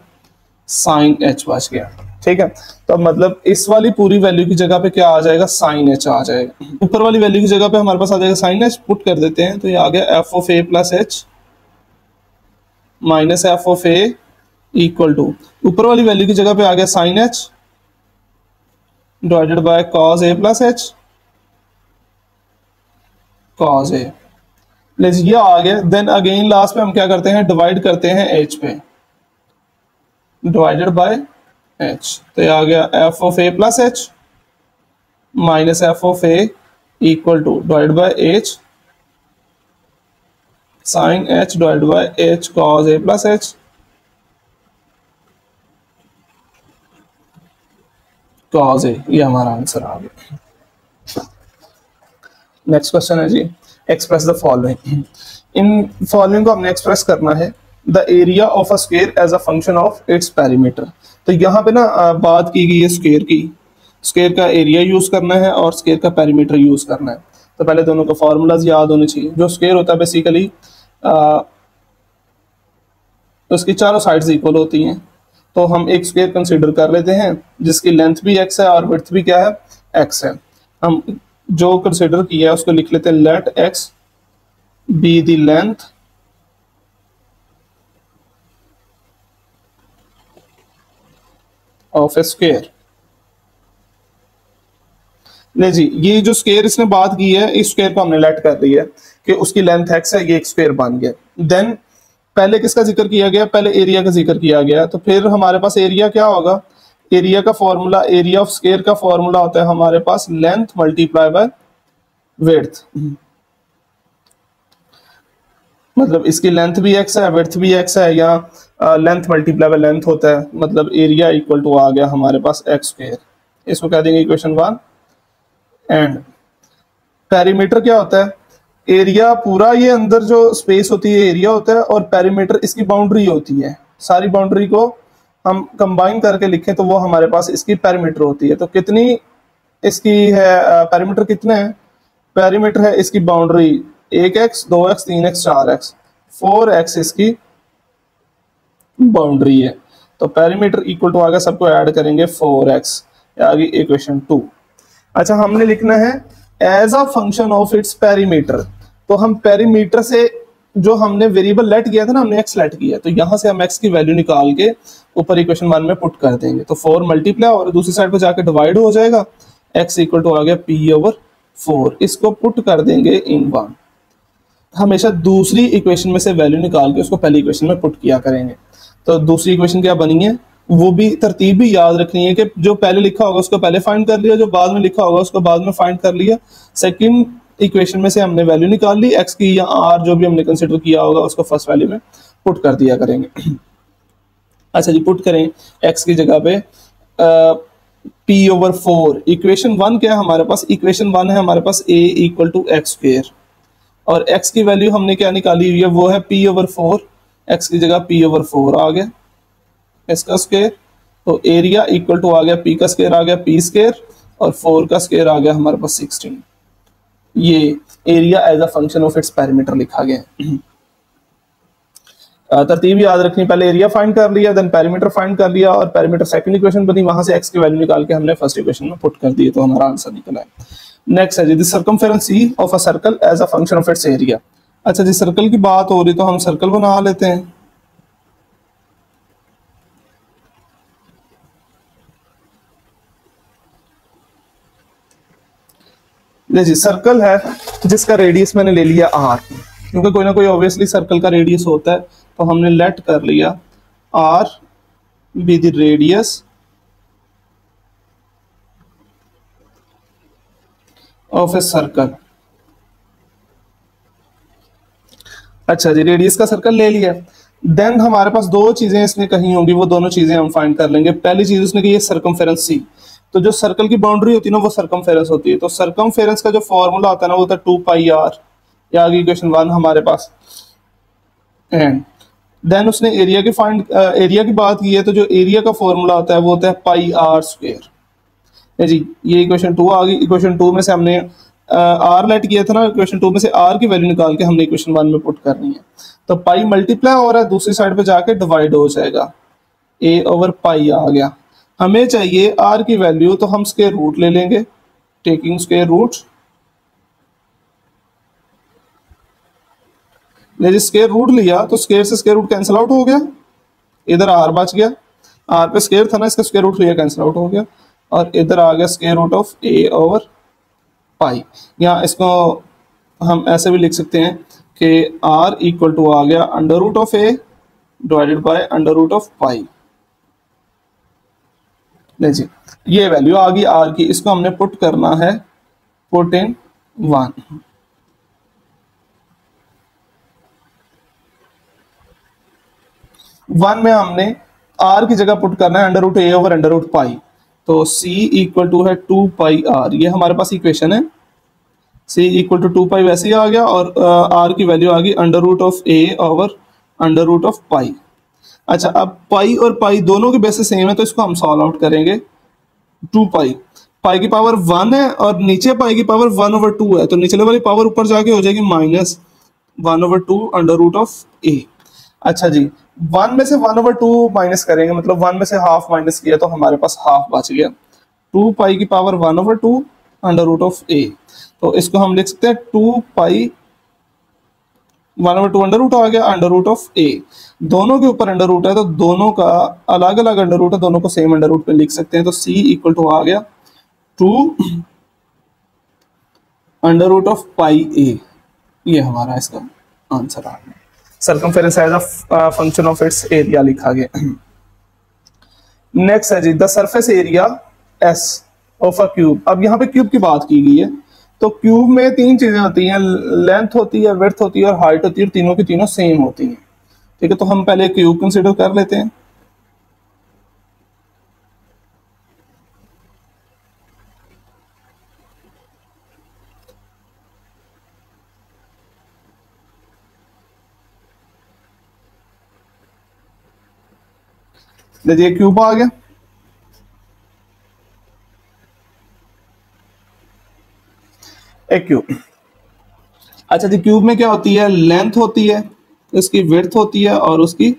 साइन h बच गया। ठीक है, तो मतलब इस वाली पूरी वैल्यू की जगह पे क्या आ जाएगा, साइन h आ जाएगा। ऊपर वाली वैल्यू की जगह पे हमारे पास आ जाएगा साइन h, पुट कर देते हैं तो ये आ गया f of a plus H minus F of a equal to ऊपर वाली वैल्यू की जगह पे आ गया sine h divided by cos a plus H cos A. ये आ गया। देन अगेन लास्ट पे हम क्या करते हैं, डिवाइड करते हैं h पे, डिवाइडेड बाय h। तो ये आ गया f of a plus H minus F of a equal to divide by h sine h divide by h cos a plus H cos a। ये हमारा आंसर आ गया। नेक्स्ट क्वेश्चन है जी, एक्सप्रेस द फॉलोइंग। इन following को हमने express करना है, the area of a square as a function of its perimeter. तो यहाँ पे ना बात की गई है स्क्वायर की, स्क्वायर का एरिया यूज करना है और स्क्वायर का पेरीमीटर यूज करना है। तो पहले दोनों का फॉर्मूलाज याद होने चाहिए। जो स्क्वायर होता है बेसिकली उसकी चारों साइड्स इक्वल होती हैं, तो हम एक स्क्वायर कंसीडर कर लेते हैं जिसकी लेंथ भी x है और विड्थ भी क्या है, x है। हम जो कंसीडर किया है उसको लिख लेते हैं, let x be the length of a square. ले जी, ये जो स्क्वायर इसने बात की है, इस स्क्वायर को हमने लेट कर दिया है कि उसकी लेंथ x है, ये एक स्क्वायर बन गया। देन पहले किसका जिक्र किया गया, पहले एरिया का जिक्र किया गया। तो फिर हमारे पास एरिया क्या होगा, एरिया का फॉर्मूला, एरिया ऑफ स्क्वायर का फॉर्मूला होता है हमारे पास लेंथ मल्टीप्लाई बाय विड्थ। मतलब इसकी लेंथ भी x है, विड्थ भी x है, या लेंथ मल्टीप्लाई बाय लेंथ होता है, मतलब एरिया इक्वल टू आ गया हमारे पास x स्क्वायर। इसको कह देंगे इक्वेशन 1। एंड पेरीमीटर क्या होता है, एरिया पूरा ये अंदर जो स्पेस होती है एरिया होता है, और पेरीमीटर इसकी बाउंड्री होती है। सारी बाउंड्री को हम कंबाइन करके लिखें तो वो हमारे पास इसकी पेरीमीटर होती है। तो कितनी इसकी है पेरीमीटर, कितने है पेरीमीटर है इसकी boundary, 1x 2x 3x 4x 4x इसकी बाउंड्री है। तो पेरीमीटर इक्वल टू आ गया, सबको ऐड करेंगे 4x, आ गई इक्वेशन 2। अच्छा हमने लिखना है as a function of its perimeter. तो हम पेरीमीटर से जो हमने वेरिएबल लेट किया था ना, हमने x लेट किया, तो यहां से हम x की वैल्यू निकाल के ऊपर इक्वेशन 1 में पुट कर देंगे। तो 4 मल्टीप्लाई और दूसरी साइड पे जाके डिवाइड हो जाएगा, x इक्वल टू आ गया p/4। इसको पुट कर देंगे इन 1। हमेशा दूसरी इक्वेशन में से वैल्यू निकाल के उसको पहली इक्वेशन में पुट किया करेंगे। तो दूसरी इक्वेशन क्या बनी है, वो भी तरतीब भी याद रखनी है कि जो पहले लिखा होगा उसको पहले फाइंड कर लिया, जो बाद में लिखा होगा उसको बाद में फाइंड कर लिया। सेकंड इक्वेशन में से हमने वैल्यू निकाल ली एक्स की या आर जो भी हमने कंसिडर किया होगा उसको फर्स्ट वैल्यू में पुट कर दिया करेंगे। अच्छा जी, पुट करें एक्स की जगह पे p/4। इक्वेशन 1 क्या है हमारे पास? इक्वेशन 1 है हमारे पास a = x², और x की वैल्यू हमने क्या निकाली हुई है? वो है p/4। x की जगह p/4 आ गया इसका स्क्वायर, तो एरिया इक्वल टू आ गया p का स्क्वायर आ गया p², और 4 का स्क्वायर आ गया हमारे पास 16। ये area as a function of its perimeter लिखा गया है। तरतीब याद रखनी, पहले एरिया फाइंड कर लिया, देन पेरीमीटर फाइंड कर लिया, और पेरीमीटर सेकंड इक्वेशन बनी, वहां से x की वैल्यू निकाल के हमने फर्स्ट इक्वेशन में पुट कर दी, तो हमारा आंसर निकला है। नेक्स्ट है जी, the circumference C of a circle as a function of its area. अच्छा जी, सर्कल की बात हो रही तो हम सर्कल बना लेते हैं। ले जी, सर्कल है जिसका रेडियस मैंने ले लिया r, क्योंकि कोई ना कोई ऑब्वियसली सर्कल का रेडियस होता है, तो हमने लेट कर लिया r be the radius of a circle. अच्छा जी, रेडियस का सर्कल ले लिया। देन हमारे पास दो चीजें इसने कही होंगी, वो दोनों चीजें हम फाइंड कर लेंगे। पहली चीज उसने कही है सर्कमफेरेंस C, तो जो सर्कल की बाउंड्री होती है ना वो सर्कमफेरेंस होती है, तो सर्कमफेरेंस का जो फॉर्मूला आता है ना वो होता है 2πr, या आगे इक्वेशन 1 हमारे पास। एंड देन उसने एरिया की एरिया की बात की है, तो जो एरिया का फॉर्मूला होता है वो होता है πr²। जी, ये इक्वेशन 2 आ गई। इक्वेशन 2 में से हमने आर लेट किया था ना, इक्वेशन 2 में से आर की वैल्यू निकाल के हमने इक्वेशन 1 में पुट करनी है, तो पाई मल्टीप्लाई हो रहा है, दूसरी साइड पे जाके डिवाइड हो जाएगा, a/π आ गया। हमें चाहिए आर की वैल्यू, तो हम स्क्वायर रूट ले लेंगे, टेकिंग स्क्वायर रूट। ले स्क्वायर रूट लिया तो स्क्वायर से स्क्वायर रूट कैंसिल आउट हो गया, इधर आर बच गया, आर पे स्क्वायर था ना, इसका स्क्वायर रूट लिया कैंसिल आउट हो गया, और इधर आ गया स्क्वायर रूट ऑफ a/π। यहाँ इसको हम ऐसे भी लिख सकते हैं कि r इक्वल टू आ गया √a डिवाइडेड बाय √π। नहीं जी, ये वैल्यू आ गई r की, इसको हमने पुट करना है, पुट इन 1। में हमने r की जगह पुट करना है √a/√π, तो c इक्वल टू है 2πr, ये हमारे पास इक्वेशन है। c इक्वल टू 2π वैसे ही आ गया, और r की वैल्यू आ गई √a/√π। अच्छा, अब पाई और पाई दोनों के बेसिस सेम है, तो इसको हम सॉल्व आउट करेंगे। 2π, पाई की पावर 1 है और नीचे पाई की पावर 1/2 है, तो निचले वाली पावर ऊपर जाके हो जाएगी -1/2 √a। अच्छा जी, 1 में से 1/2 माइनस करेंगे, मतलब 1 में से हाफ माइनस किया तो हमारे पास हाफ बच गया। 2π की पावर 1/2 √a, तो इसको हम लिख सकते हैं 2π 1/2 अंडर रूट आ गया √a। दोनों के ऊपर अंडर रूट है, तो दोनों का अलग अलग अंडर रूट है, दोनों को सेम अंडर रूट पे लिख सकते हैं, तो c इक्वल टू आ गया 2√πa। ये हमारा इसका आंसर आ गया। Circumference as a function of its area लिखा गया। नेक्स्ट है जी, the surface area S of a cube. अब यहाँ पे क्यूब की बात की गई है, तो क्यूब में तीन चीजें होती हैं, लेंथ होती है, विड्थ होती है और हाइट होती है, और तीनों की तीनों सेम होती हैं। ठीक है, तो हम पहले क्यूब कंसिडर कर लेते हैं। देखिए क्यूब आ गया, एक क्यूब। अच्छा जी, क्यूब में क्या होती है? लेंथ होती है, इसकी विड्थ होती है और उसकी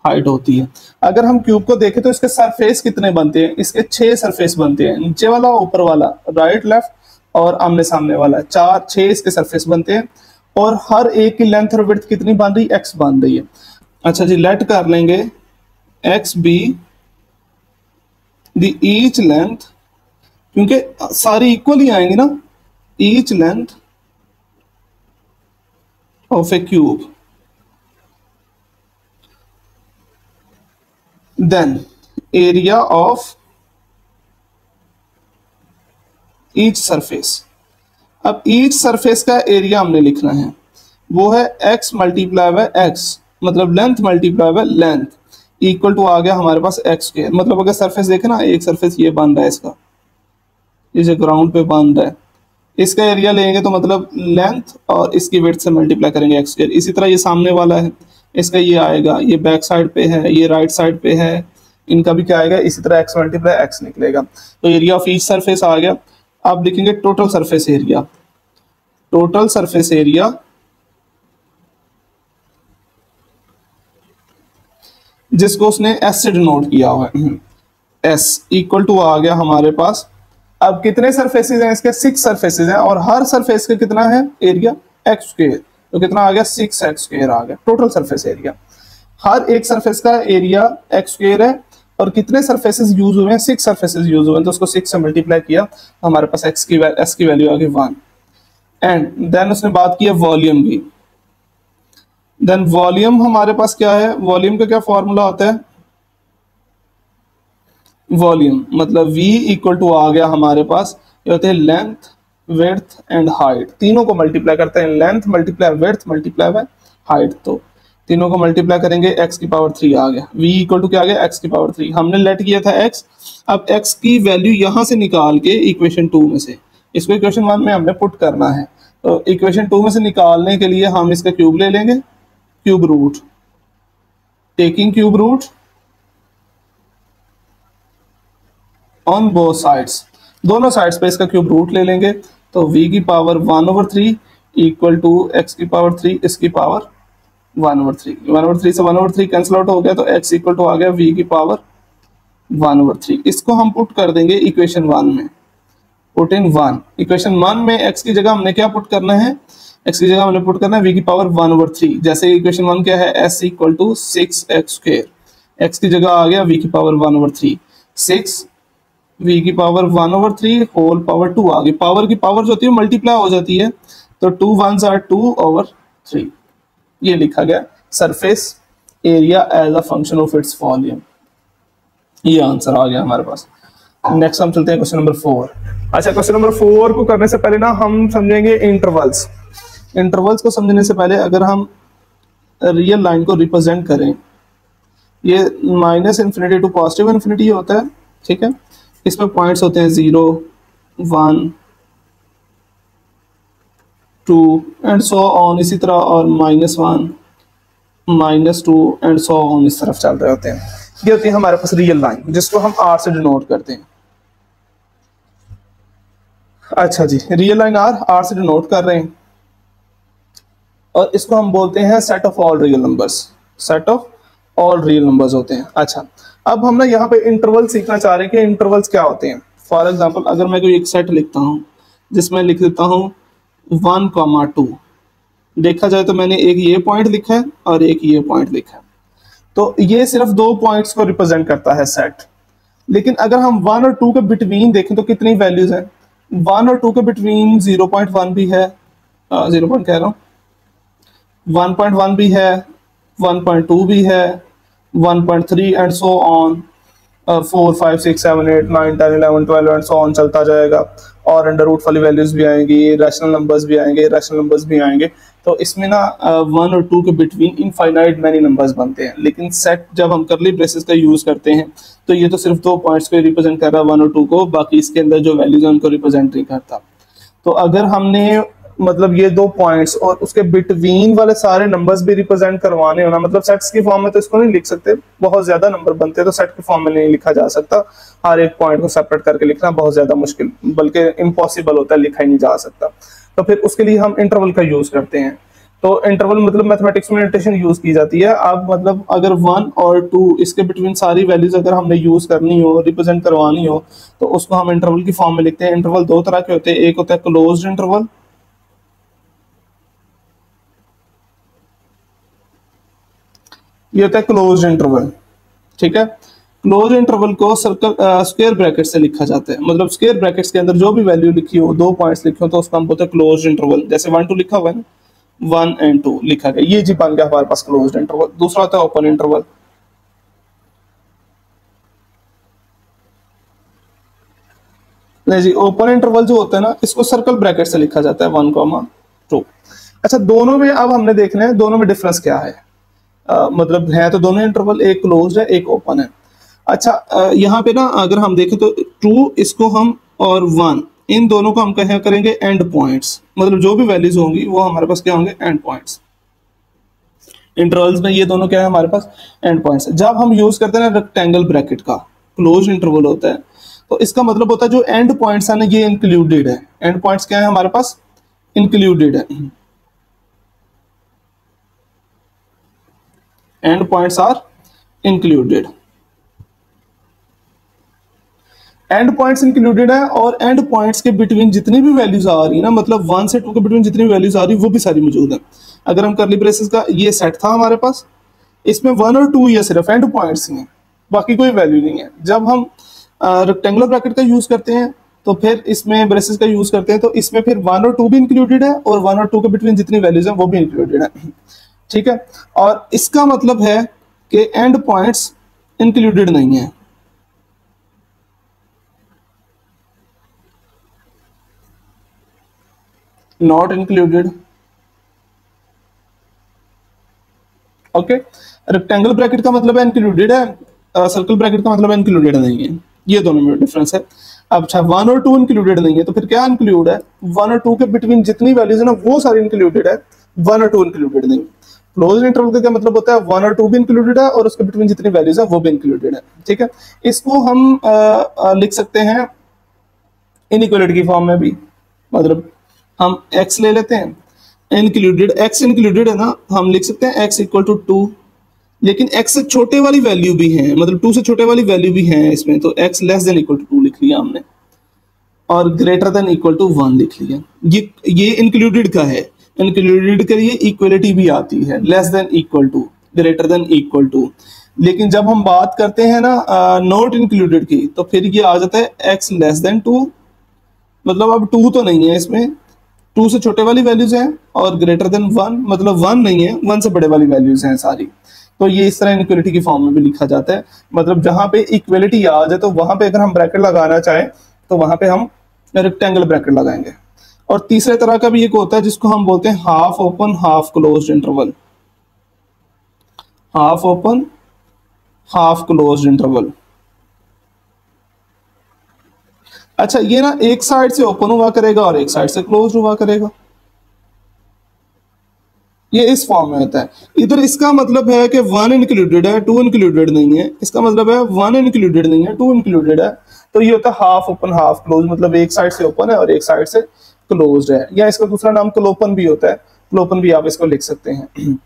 हाइट होती है। अगर हम क्यूब को देखें तो इसके सरफेस कितने बनते हैं? इसके 6 सरफेस बनते हैं, नीचे वाला, ऊपर वाला, राइट लेफ्ट और आमने सामने वाला, 6 इसके सरफेस बनते हैं, और हर एक की लेंथ और विड्थ कितनी बन रही? x बन रही है। अच्छा जी, लेट कर लेंगे x be the each length, क्योंकि सारी इक्वल ही आएंगी ना, each length of a cube. Then area of each surface. अब ईच सरफेस का एरिया हमने लिखना है, वो है x मल्टीप्लाई बाय x, मतलब length multiply by length, equal to आ गया हमारे पास x स्क्वायर। मतलब अगर सरफेस देखे ना, एक सरफेस ये बन रहा है इसका, ये जो ग्राउंड पे बन रहा है, इसका एरिया लेंगे तो मतलब लेंथ और इसकी विड्थ से मल्टीप्लाई करेंगे x स्क्वायर। इसी तरह ये सामने वाला है, इसका ये आएगा, ये बैक साइड पे है, ये राइट साइड पे है, इनका भी क्या आएगा, इसी तरह x मल्टीप्लाई x निकलेगा। तो एरिया ऑफ ईच सरफेस आ गया। अब लिखेंगे total surface area. Total surface area जिसको उसने एस से डिनोट किया हुआ है, एस इक्वल टू आ गया हमारे पास। अब कितने सरफेसेस हैं इसके, 6 सरफेसेस हैं, और हर सरफेस का कितना है एरिया, एक्स स्क्वायर। तो कितना आ गया, 6x स्क्वायर आ गया टोटल सरफेस एरिया। हर एक सरफेस का एरिया एक्स स्क्वायर है, और कितने सरफेसेस यूज हुए हैं, 6 सरफेसेस यूज हुए हैं, तो उसको 6 से मल्टीप्लाई किया, हमारे पास एस की वैल्यू आ गई 1। एंड देन उसने बात की है वॉल्यूम की। देन वॉल्यूम हमारे पास क्या है, वॉल्यूम का क्या फॉर्मूला होता है, वॉल्यूम मतलब v इक्वल टू आ गया हमारे पास, ये होते हैं लेंथ विड्थ एंड हाइट, तीनों को मल्टीप्लाई करते हैं, length multiply width multiply by height, तो तीनों को मल्टीप्लाई करेंगे, x की पावर 3 आ गया, v इक्वल टू क्या आ गया, x की पावर 3। हमने लेट किया था x, अब x की वैल्यू यहां से निकाल के इक्वेशन 2 में से, इसको इक्वेशन 1 में हमने पुट करना है। तो इक्वेशन 2 में से निकालने के लिए हम इसका क्यूब ले लेंगे, cube root, taking cube root on both sides, दोनों साइड्स पे इसका क्यूब रूट ले लेंगे। तो v की पावर 1/3 इक्वल टू x की पावर 3, इसकी पावर 1/3, 1/3 से 1/3 कैंसिल आउट हो गया, तो x इक्वल टू आ गया v की पावर 1/3। इसको हम पुट कर देंगे इक्वेशन 1 में, पुट इन 1। इक्वेशन 1 में x की जगह हमने क्या पुट करना है, x की जगह हमने पुट करना है v की पावर 1/3। जैसे इक्वेशन 1 क्या है, s equal to 6x square, x की जगह आ गया v की पावर 1/3, 6 v की पावर 1/3 होल पावर 2 आ गई। पावर की पावर जो होती है मल्टीप्लाई हो जाती है, तो 2 1s आर 2/3। ये लिखा गया surface area as a function of its volume. ये आंसर आ गया हमारे पास। नेक्स्ट हम चलते हैं क्वेश्चन नंबर 4। अच्छा, क्वेश्चन नंबर 4 को करने से पहले ना हम समझेंगे इंटरवल्स। इंटरवल्स को समझने से पहले अगर हम रियल लाइन को रिप्रेजेंट करें, ये -∞ टू +∞ होता है, ठीक है। इसमें पॉइंट्स होते हैं 0 1 2 एंड सो ऑन, इसी तरह, और -1 -2 एंड सो ऑन, इस तरफ चल रहे होते हैं। ये होती है हमारे पास रियल लाइन, जिसको हम R से डिनोट करते हैं। अच्छा जी, रियल लाइन R से डिनोट कर रहे हैं, और इसको हम बोलते हैं set of all real numbers, set of all real numbers होते हैं। अच्छा, अब हम ना यहाँ पे इंटरवल सीखना चाह रहे हैं कि इंटरवल्स क्या होते हैं। फॉर एग्जांपल अगर मैं कोई एक सेट लिखता हूँ, जिसमें लिख देता हूँ 1, 2, देखा जाए तो मैंने एक ये पॉइंट लिखा है और एक ये पॉइंट लिखा है, तो ये सिर्फ 2 पॉइंट्स को रिप्रेजेंट करता है सेट। लेकिन अगर हम 1 और 2 के बिटवीन देखें तो कितनी वैल्यूज हैं, 1 और 2 के बिटवीन 0.1 भी है, 0 पॉइंट कह रहा हूँ, 1.1 भी है, 1.2 भी है, 1.3 and so on, 4 5 6 7 8 9 10 11 12 and so on चलता जाएगा। और अंडर रूट वाली वैल्यूज भी आएंगी, रैशनल नंबर्स भी आएंगे, रैशनल नंबर्स भी आएंगे। तो इसमें ना 1 और 2 के बिटवीन इनफाइनाइट मैनी नंबर्स बनते हैं। लेकिन सेट जब हम करली ब्रेसेस का यूज करते हैं तो ये तो सिर्फ 2 पॉइंट्स को रिप्रेजेंट कर रहा है, 1 और 2 को, बाकी इसके अंदर जो वैल्यूज है उनको रिप्रेजेंट नहीं करता। तो अगर हमने मतलब ये 2 पॉइंट्स और उसके बिटवीन वाले सारे नंबर्स भी रिप्रेजेंट करवाने हो ना, मतलब सेट्स की फॉर्म में तो इसको नहीं लिख सकते, बहुत ज्यादा नंबर बनते हैं, तो सेट की फॉर्म में नहीं लिखा जा सकता। हर एक पॉइंट को सेपरेट करके लिखना बहुत ज्यादा मुश्किल, बल्कि इम्पॉसिबल होता है, लिखा ही नहीं जा सकता। तो फिर उसके लिए हम इंटरवल का यूज करते हैं। तो इंटरवल मतलब मैथमेटिक्स में नोटेशन यूज की जाती है। अब मतलब अगर 1 और 2 इसके बिटवीन सारी वैल्यूज अगर हमने यूज करनी हो, रिप्रेजेंट करवानी हो, तो उसको हम इंटरवल की फॉर्म में लिखते हैं। इंटरवल 2 तरह के होते हैं, एक होता है क्लोज्ड इंटरवल, ये होता है क्लोज्ड इंटरवल, ठीक है। क्लोज इंटरवल को सर्कल स्क्वायर ब्रैकेट से लिखा जाता है, मतलब स्क्वायर ब्रैकेट्स के अंदर जो भी वैल्यू लिखी हो, 2 पॉइंट्स लिखे हो, तो उसको हम बोलते हैं क्लोज्ड इंटरवल। जैसे 1 2 लिखा हुआ है ना, 1 एंड 2 लिखा गया, ये जी बन गया हमारे पास क्लोज्ड इंटरवल। दूसरा होता है ओपन इंटरवल, नहीं जी, ओपन इंटरवल जो होता है ना, इसको सर्कल ब्रैकेट से लिखा जाता है 1,2। अच्छा, दोनों में अब हमने देखना है दोनों में डिफरेंस क्या है। मतलब है तो दोनों इंटरवल, एक क्लोज है एक ओपन है। अच्छा, यहाँ पे ना अगर हम देखें तो टू इसको हम और वन, इन दोनों को हम क्या करेंगे, एंड पॉइंट्स। मतलब जो भी वैल्यूज होंगी वो हमारे पास क्या होंगे, एंड पॉइंट्स। इंटरवल्स में ये दोनों क्या है हमारे पास, एंड पॉइंट्स। जब हम यूज करते हैं ना रेक्टेंगल ब्रैकेट का, क्लोज इंटरवल होता है, तो इसका मतलब होता है जो एंड पॉइंट्स है ना ये इंक्लूडेड है। एंड पॉइंट्स क्या है हमारे पास, इंक्लूडेड है। End points are included. End points included है, और एंड पॉइंट्स के बिटवीन जितनी भी वैल्यूज आ रही है ना, मतलब 1 से 2 के बिटवीन जितनी भी वैल्यूज आ रही है वो भी सारी मौजूद है। अगर हम करली ब्रेसेस का ये सेट था हमारे पास, इसमें 1 और 2 ये सिर्फ एंड पॉइंट्स ही हैं, बाकी कोई वैल्यू नहीं है। जब हम रेक्टेंगुलर ब्रैकेट का यूज करते हैं तो फिर इसमें ब्रेसेस का यूज करते हैं, तो इसमें फिर 1 और 2 भी इंक्लूडेड है, और 1 और 2 के बिटवीन जितनी वैल्यूज है वो भी इंक्लूडेड है। ठीक है, और इसका मतलब है कि एंड पॉइंट्स इंक्लूडेड नहीं है। Not included. Okay, rectangle bracket का मतलब है इंक्लूडेड है, सर्कल ब्रैकेट का मतलब है इंक्लूडेड नहीं है। ये दोनों में डिफरेंस है। अब अच्छा, 1 और 2 इंक्लूडेड नहीं है तो फिर क्या इंक्लूड है, 1 और 2 के बिटवीन जितनी वैल्यूज है ना वो सारी इंक्लूडेड है, 1 और 2 इंक्लूडेड नहीं। क्लोज इंटरवल का क्या मतलब होता है, 1 और 2 भी इंक्लूडेड है और उसके बिटवीन जितनी वैल्यूज है वो भी इंक्लूडेड है। ठीक है, इसको हम लिख सकते हैं इनइक्वालिटी की फॉर्म में भी। मतलब हम x ले लेते हैं, इंक्लूडेड, x इंक्लूडेड है ना, हम लिख सकते हैं x इक्वल टू 2, लेकिन x से छोटे वाली वैल्यू भी है, मतलब 2 से छोटे वाली वैल्यू भी है इसमें, तो x less than equal to 2 लिख लिया हमने, और ग्रेटर देन इक्वल टू 1 लिख लिया। ये इंक्लूडेड का है। इंक्लूडेड के लिए इक्वलिटी भी आती है, less than equal to, greater than equal to. लेकिन जब हम बात करते हैं ना नॉट इंक्लूडेड की, तो फिर ये आ जाता है x लेस देन 2। मतलब अब 2 तो नहीं है इसमें, 2 से छोटे वाली वैल्यूज हैं, और ग्रेटर देन 1 मतलब 1 नहीं है, 1 से बड़े वाली वैल्यूज हैं सारी। तो ये इस तरह इनइक्वालिटी की फॉर्म में भी लिखा जाता है। मतलब जहां पे इक्वलिटी आ जाए तो वहां पे अगर हम ब्रैकेट लगाना चाहें तो वहां पे हम रेक्टेंगल ब्रैकेट लगाएंगे। और तीसरे तरह का भी एक होता है जिसको हम बोलते हैं half open half closed interval. Half open half closed interval. अच्छा, ये ना एक साइड से ओपन हुआ करेगा और एक साइड से क्लोज हुआ करेगा, ये इस फॉर्म में होता है। इधर इसका मतलब है कि 1 इंक्लूडेड है 2 इंक्लूडेड नहीं है, इसका मतलब है 1 इंक्लूडेड नहीं है 2 इंक्लूडेड है। तो ये होता है हाफ ओपन हाफ क्लोज, मतलब एक साइड से ओपन है और एक साइड से क्लोज्ड है, या इसका दूसरा नाम क्लोपन भी होता है, क्लोपन भी आप इसको लिख सकते हैं।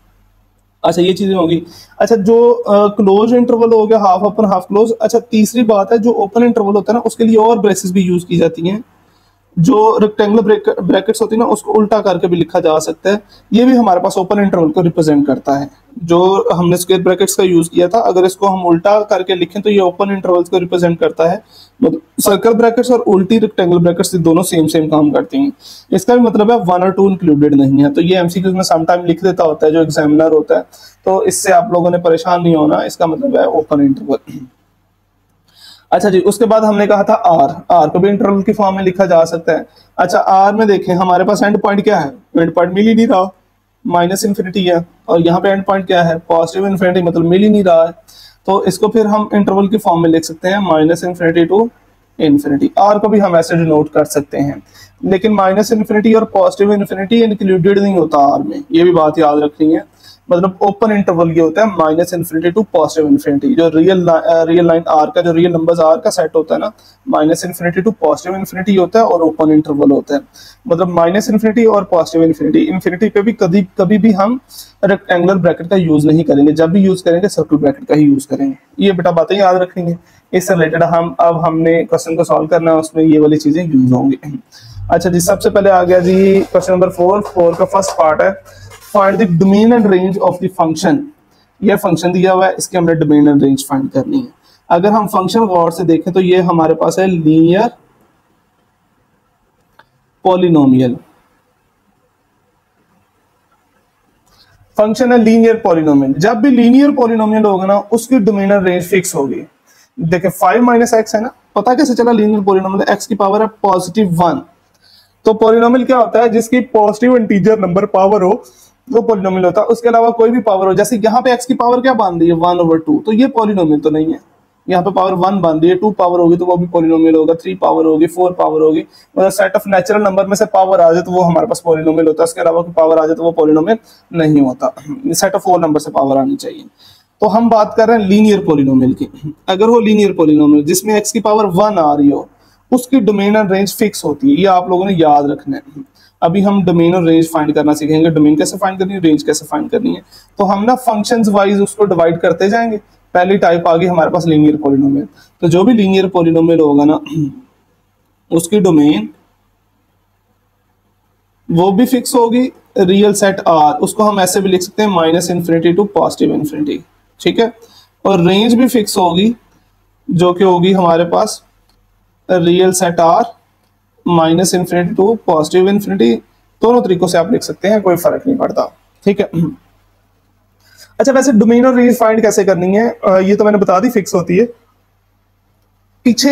अच्छा, ये चीजें होगी। अच्छा, जो क्लोज इंटरवल हो गया हाफ ओपन हाफ क्लोज। अच्छा, तीसरी बात है जो ओपन इंटरवल होता है ना उसके लिए और ब्रेसेस भी यूज की जाती हैं। जो रेक्टेंगुलर ब्रैकेट्स होती है ना उसको उल्टा करके भी लिखा जा सकता है, ये भी हमारे पास ओपन इंटरवल को रिप्रेजेंट करता है। जो हमने स्क्वायर ब्रैकेट्स का यूज किया था, अगर इसको हम उल्टा करके लिखें तो ये ओपन इंटरवल्स को रिप्रेजेंट करता है। मतलब सर्कल ब्रैकेट्स और उल्टी रेक्टेंगल ब्रैकेट्स दोनों सेम सेम काम करती हैं। इसका भी मतलब है 1 और 2 इंक्लूडेड नहीं है। तो ये एमसीक्यूज में समटाइम लिख देता होता है जो एग्जामिनर होता है, तो इससे आप लोगों ने परेशान नहीं होना, इसका मतलब है ओपन इंटरवल। अच्छा जी, उसके बाद हमने कहा था आर, आर को भी इंटरवल की फॉर्म में लिखा जा सकता है। अच्छा, आर में देखें हमारे पास एंड पॉइंट क्या है, एंड पॉइंट मिल ही नहीं रहा, माइनस इन्फिनिटी है, और यहाँ पे एंड पॉइंट क्या है, पॉजिटिव इन्फिनिटी, मतलब मिल ही नहीं रहा है। तो इसको फिर हम इंटरवल की फॉर्म में लिख सकते हैं minus infinity to infinity. R को भी हम ऐसे डिनोट कर सकते हैं, लेकिन माइनस इन्फिनिटी और पॉजिटिव इन्फिनिटी इंक्लूडेड नहीं होता आर में, ये भी बात याद रखनी है। मतलब ओपन इंटरवल ये होता है minus infinity to positive infinity. जो रियल लाइन आर का, जो रियल नंबर्स आर का सेट होता है ना, minus infinity to positive infinity होता है और ओपन इंटरवल होता है। मतलब माइनस इन्फिनिटी और पॉजिटिव इन्फिनिटी, इन्फिनिटी पे भी कभी भी हम रेक्टेंगुलर ब्रैकेट का यूज नहीं करेंगे, जब भी यूज करेंगे सर्कल ब्रैकेट का ही यूज करेंगे। ये बेटा बातें याद रखेंगे। इससे रिलेटेड हमने क्वेश्चन को सॉल्व करना है, उसमें ये वाली चीजें यूज होंगी। अच्छा जी, सबसे पहले आ गया जी क्वेश्चन नंबर 4 का फर्स्ट पार्ट है, find the domain and range of the function. ये फंक्शन दिया हुआ है, इसके हमने डोमेन एंड रेंज फाइंड करनी है। अगर हम फंक्शन गौर से देखें तो ये हमारे पास है लीनियर पॉलिनोमियल। फंक्शन है लीनियर पॉलिनोमियल। जब भी लीनियर पॉलिनोमियल होगा ना उसकी डोमेन एंड रेंज फिक्स होगी। देखिए 5 माइनस एक्स है ना, पता कैसे चला, लीनियर पॉलिनोमियल, एक्स की पावर है +1। तो पॉलिनोमियल क्या होता है, जिसकी पॉजिटिव इंटीजर नंबर पावर हो वो पॉलिनोमियल होता है, उसके अलावा कोई भी पावर हो। जैसे यहाँ पे एक्स की पावर क्या बांध दी है 1/2, तो ये पॉलिनोमियल तो नहीं है। यहाँ पे पावर 1 बांध दी है, 2 पावर होगी तो वो भी पॉलिनोमियल होगा, 3 पावर होगी, 4 पावर होगी। मतलब सेट ऑफ नेचुरल नंबर में से पावर आ जाए तो वो हमारे पास पॉलिनोमियल होता है, उसके अलावा कोई पावर आ जाए तो वो पॉलिनोमियल नहीं होता। सेट ऑफ 4 नंबर से पावर आनी चाहिए। तो हम बात कर रहे हैं लीनियर पॉलिनोमियल की। अगर वो लीनियर पॉलिनोमियल जिसमें एक्स की पावर 1 आ रही हो, उसकी डोमेन एंड रेंज फिक्स होती है, ये आप लोगों ने याद रखना है। अभी हम डोमेन और रेंज फाइंड करना सीखेंगे, डोमेन कैसे फाइंड करनी है, रेंज कैसे फाइंड करनी है। तो हम ना फंक्शंस वाइज उसको डिवाइड करते जाएंगे। पहली टाइप आ गई हमारे पास लीनियर पॉलिनोमियल। तो जो भी लीनियर पॉलिनोमियल होगा ना, उसकी डोमेन वो भी फिक्स होगी, रियल सेट आर, उसको हम ऐसे भी लिख सकते हैं -∞ टू +∞, ठीक है। और रेंज भी फिक्स होगी, जो कि होगी हमारे पास रियल सेट आर -∞ टू +∞। दोनों तरीकों से आप लिख सकते हैं, कोई फर्क नहीं पड़ता, ठीक है। अच्छा, वैसे डोमेन और रेंज फाइंड कैसे करनी है, ये तो मैंने बता दी, फिक्स होती है। पीछे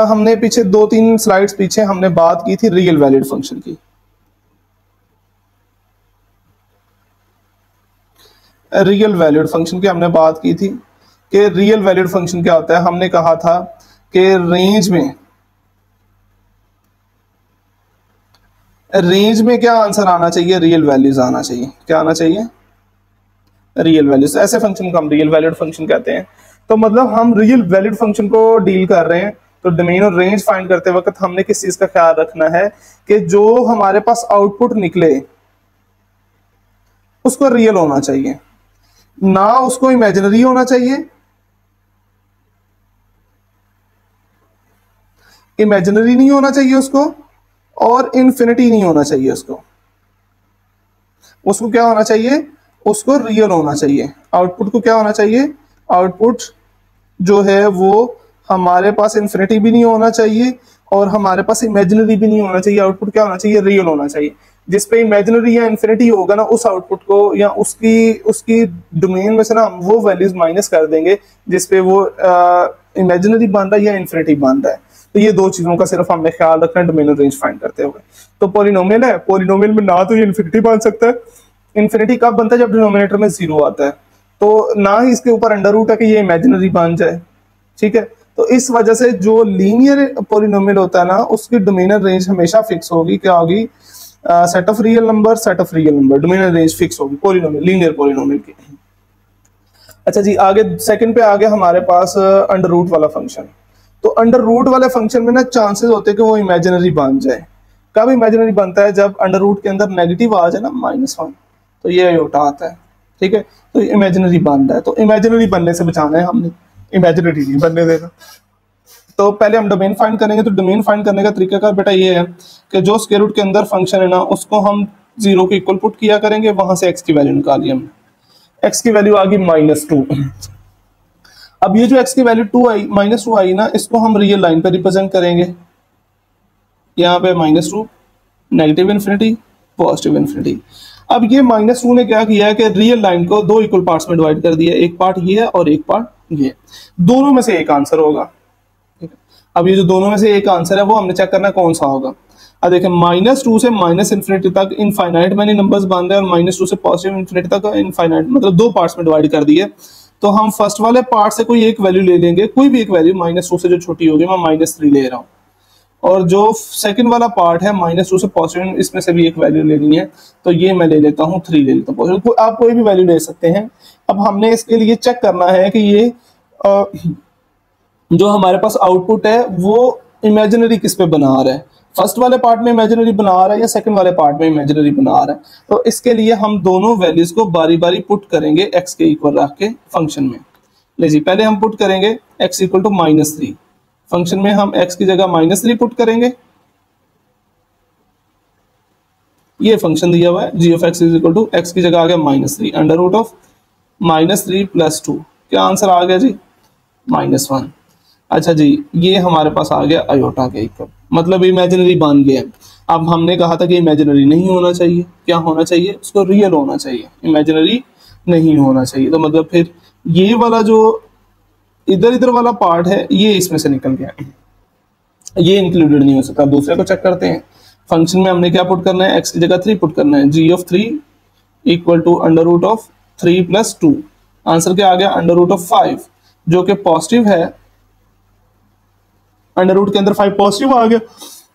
हमने 2-3 स्लाइड्स पीछे हमने बात की थी रियल वैलिड फंक्शन की। रियल वैल्यूड फंक्शन की हमने बात की थी कि रियल वैल्यूड फंक्शन क्या होता है। हमने कहा था कि रेंज में क्या आंसर आना चाहिए, रियल वैल्यूज आना चाहिए। क्या आना चाहिए, रियल वैल्यूज। ऐसे फंक्शन को हम रियल वैल्यूड फंक्शन कहते हैं। तो मतलब हम रियल वैल्यूड फंक्शन को डील कर रहे हैं। तो डोमेन और रेंज फाइंड करते वक्त हमने किस चीज का ख्याल रखना है कि जो हमारे पास आउटपुट निकले उसको रियल होना चाहिए, ना उसको इमेजिनरी होना चाहिए। इमेजिनरी नहीं होना चाहिए उसको, और इन्फिनिटी नहीं होना चाहिए उसको। उसको क्या होना चाहिए, उसको रियल होना चाहिए। आउटपुट को क्या होना चाहिए, आउटपुट जो है वो हमारे पास इन्फिनिटी भी नहीं होना चाहिए और हमारे पास इमेजिनरी भी नहीं होना चाहिए। आउटपुट क्या होना चाहिए, रियल होना चाहिए। जिस पे इमेजिनरी या इन्फिनिटी होगा ना, उस आउटपुट को या उसकी डोमेन में से ना हम वो वैल्यूज माइनस कर देंगे जिस पे वो इमेजिनरी बन रहा है या इन्फिनिटी बन रहा है। तो ये दो चीजों का सिर्फ हमें ख्याल रखना है डोमेन और रेंज फाइंड करते हुए। तो पॉलिनोमियल है, पॉलिनोमियल में ना तो ये इन्फिनिटी बन सकता है, इन्फिनिटी कब बनता है, जब डिनोमिनेटर में 0 आता है। तो ना ही इसके ऊपर अंडर रूट है कि ये इमेजिनरी बन जाए, ठीक है। तो इस वजह से जो लीनियर पॉलिनोमियल होता है ना, उसकी डोमेन और रेंज हमेशा फिक्स होगी। क्या होगी, set of real number, set of real number, domain और रेंज फिक्स होगी पॉलिनोमियल, लीनियर पॉलिनोमियल की। अच्छा जी, आगे सेकंड पे आ गया हमारे पास अंडर रूट वाला फंक्शन। तो अंडर रूट वाले फंक्शन में ना चांसेस होते हैं कि वो इमेजिनरी बन जाए। कब इमेजिनरी बनता है, जब अंडर रूट के अंदर नेगेटिव आ जाए ना, -1, तो ये अयोटा आता है, ठीक है। तो इमेजिनरी बन रहा है, तो इमेजिनरी बनने से बचाना है हमने, इमेजिनरी नहीं बनने देना। तो पहले हम डोमेन फाइंड करेंगे। तो डोमेन फाइंड करने का तरीका का बेटा ये है कि जो स्क्वायर रूट के अंदर फंक्शन है ना, उसको हम 0 के इक्वल पुट किया करेंगे, वहां से x की वैल्यू निकाली हमने। x की वैल्यू आ गई -2। अब ये जो x की वैल्यू -2 आई ना, इसको हम रियल लाइन पे रिप्रेजेंट करेंगे। यहाँ पे -2, नेगेटिव इन्फिनिटी, पॉजिटिव इन्फिनिटी। अब ये -2 ने क्या किया है कि रियल लाइन को 2 इक्वल पार्ट्स में डिवाइड कर दिया। एक पार्ट ये है और एक पार्ट ये, दोनों में से एक आंसर होगा। अब ये जो दोनों में से एक आंसर है वो हमने चेक करना है कौन सा होगा। अब देखें, -2 से -∞ तक इनफाइनाइट मैंने नंबर्स बांधे और -2 से पॉजिटिव इन्फिनिटी तक इनफाइनाइट, मतलब 2 पार्ट्स में डिवाइड कर दिए। तो हम फर्स्ट वाले पार्ट से कोई एक वैल्यू ले लेंगे, कोई भी एक वैल्यू, -2 से जो छोटी होगी, मैं -3 ले रहा हूँ। और जो सेकंड वाला पार्ट है -2 से पॉजिटिव, इसमें से भी एक वैल्यू लेनी है। तो ये मैं ले लेता हूँ 3 ले लेता हूँ। आप कोई भी वैल्यू ले सकते हैं। अब हमने इसके लिए चेक करना है कि ये जो हमारे पास आउटपुट है वो इमेजिनरी किस पे बना रहा है, फर्स्ट वाले पार्ट में इमेजिनरी बना रहा है या सेकंड वाले पार्ट में इमेजिनरी बना रहा है। तो इसके लिए हम दोनों वैल्यूज को बारी बारी पुट करेंगे x के इक्वल रख के फंक्शन में। ले जी, पहले हम पुट करेंगे x इक्वल टू -3। फंक्शन में हम x की जगह -3 पुट करेंगे। ये फंक्शन दिया हुआ है g of x is equal to x की जगह आ गया -3, अंडर रूट ऑफ -3 + 2। क्या आंसर आ गया जी, -1। अच्छा जी, ये हमारे पास आ गया अयोटा के इक्वल, मतलब इमेजिनरी बन गया। अब हमने कहा था कि इमेजिनरी नहीं होना चाहिए, क्या होना चाहिए, उसको रियल होना चाहिए, इमेजिनरी नहीं होना चाहिए। तो मतलब फिर ये वाला जो इधर इधर वाला पार्ट है ये इसमें से निकल गया, ये इंक्लूडेड नहीं हो सकता। दूसरे को चेक करते हैं। फंक्शन में हमने क्या पुट करना है, x की जगह 3 पुट करना है, g of 3 equal to under root of 3 plus 2। Answer क्या आ गया, अंडर रूट ऑफ 5, जो कि पॉजिटिव है। अंडर रूट के अंदर 5 पॉजिटिव आ गया,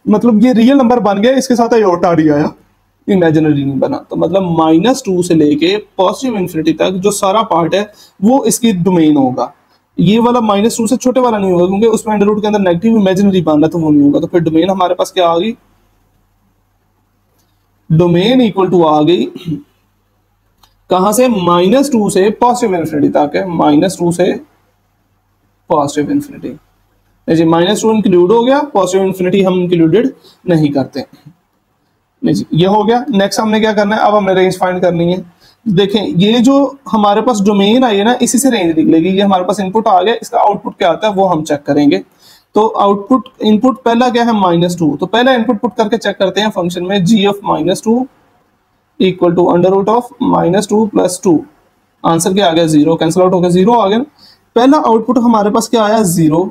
मतलब ये रियल नंबर बन गया, इसके साथ आयोटा नहीं आया, इमेजिनरी नहीं बना। तो मतलब -2 से लेके पॉजिटिव इन्फिनिटी तक जो सारा पार्ट है वो इसकी डोमेन होगा। ये वाला -2 से छोटे वाला नहीं होगा, क्योंकि उसमें अंडर रूट के अंदर नेगेटिव इमेजिनरी बन रहा, तो वो नहीं होगा। तो फिर डोमेन हमारे पास क्या आ गई, डोमेन इक्वल टू आ गई कहां से, -2 से पॉजिटिव इन्फिनिटी तक है, -2 से पॉजिटिव इन्फिनिटी। जी -2 इंक्लूड हो गया, पॉजिटिव इन्फिनिटी हम इंक्लूडेड नहीं करते। जी ये हो गया। नेक्स्ट हमने क्या करना है, अब हमने रेंज फाइंड करनी है। देखें ये जो हमारे पास डोमेन आई है ना, इसी से रेंज निकलेगी। ये हमारे पास इनपुट आ गया, इसका आउटपुट क्या आता है वो हम चेक करेंगे। तो आउटपुट, इनपुट पहला क्या है, -2, तो पहला इनपुट पुट करके चेक करते हैं फंक्शन में, g of -2 equal to under root of -2 plus 2। Answer क्या आ गया, 0, कैंसिल आउट हो गया, 0 आ गया। पहला आउटपुट हमारे पास क्या आया, 0।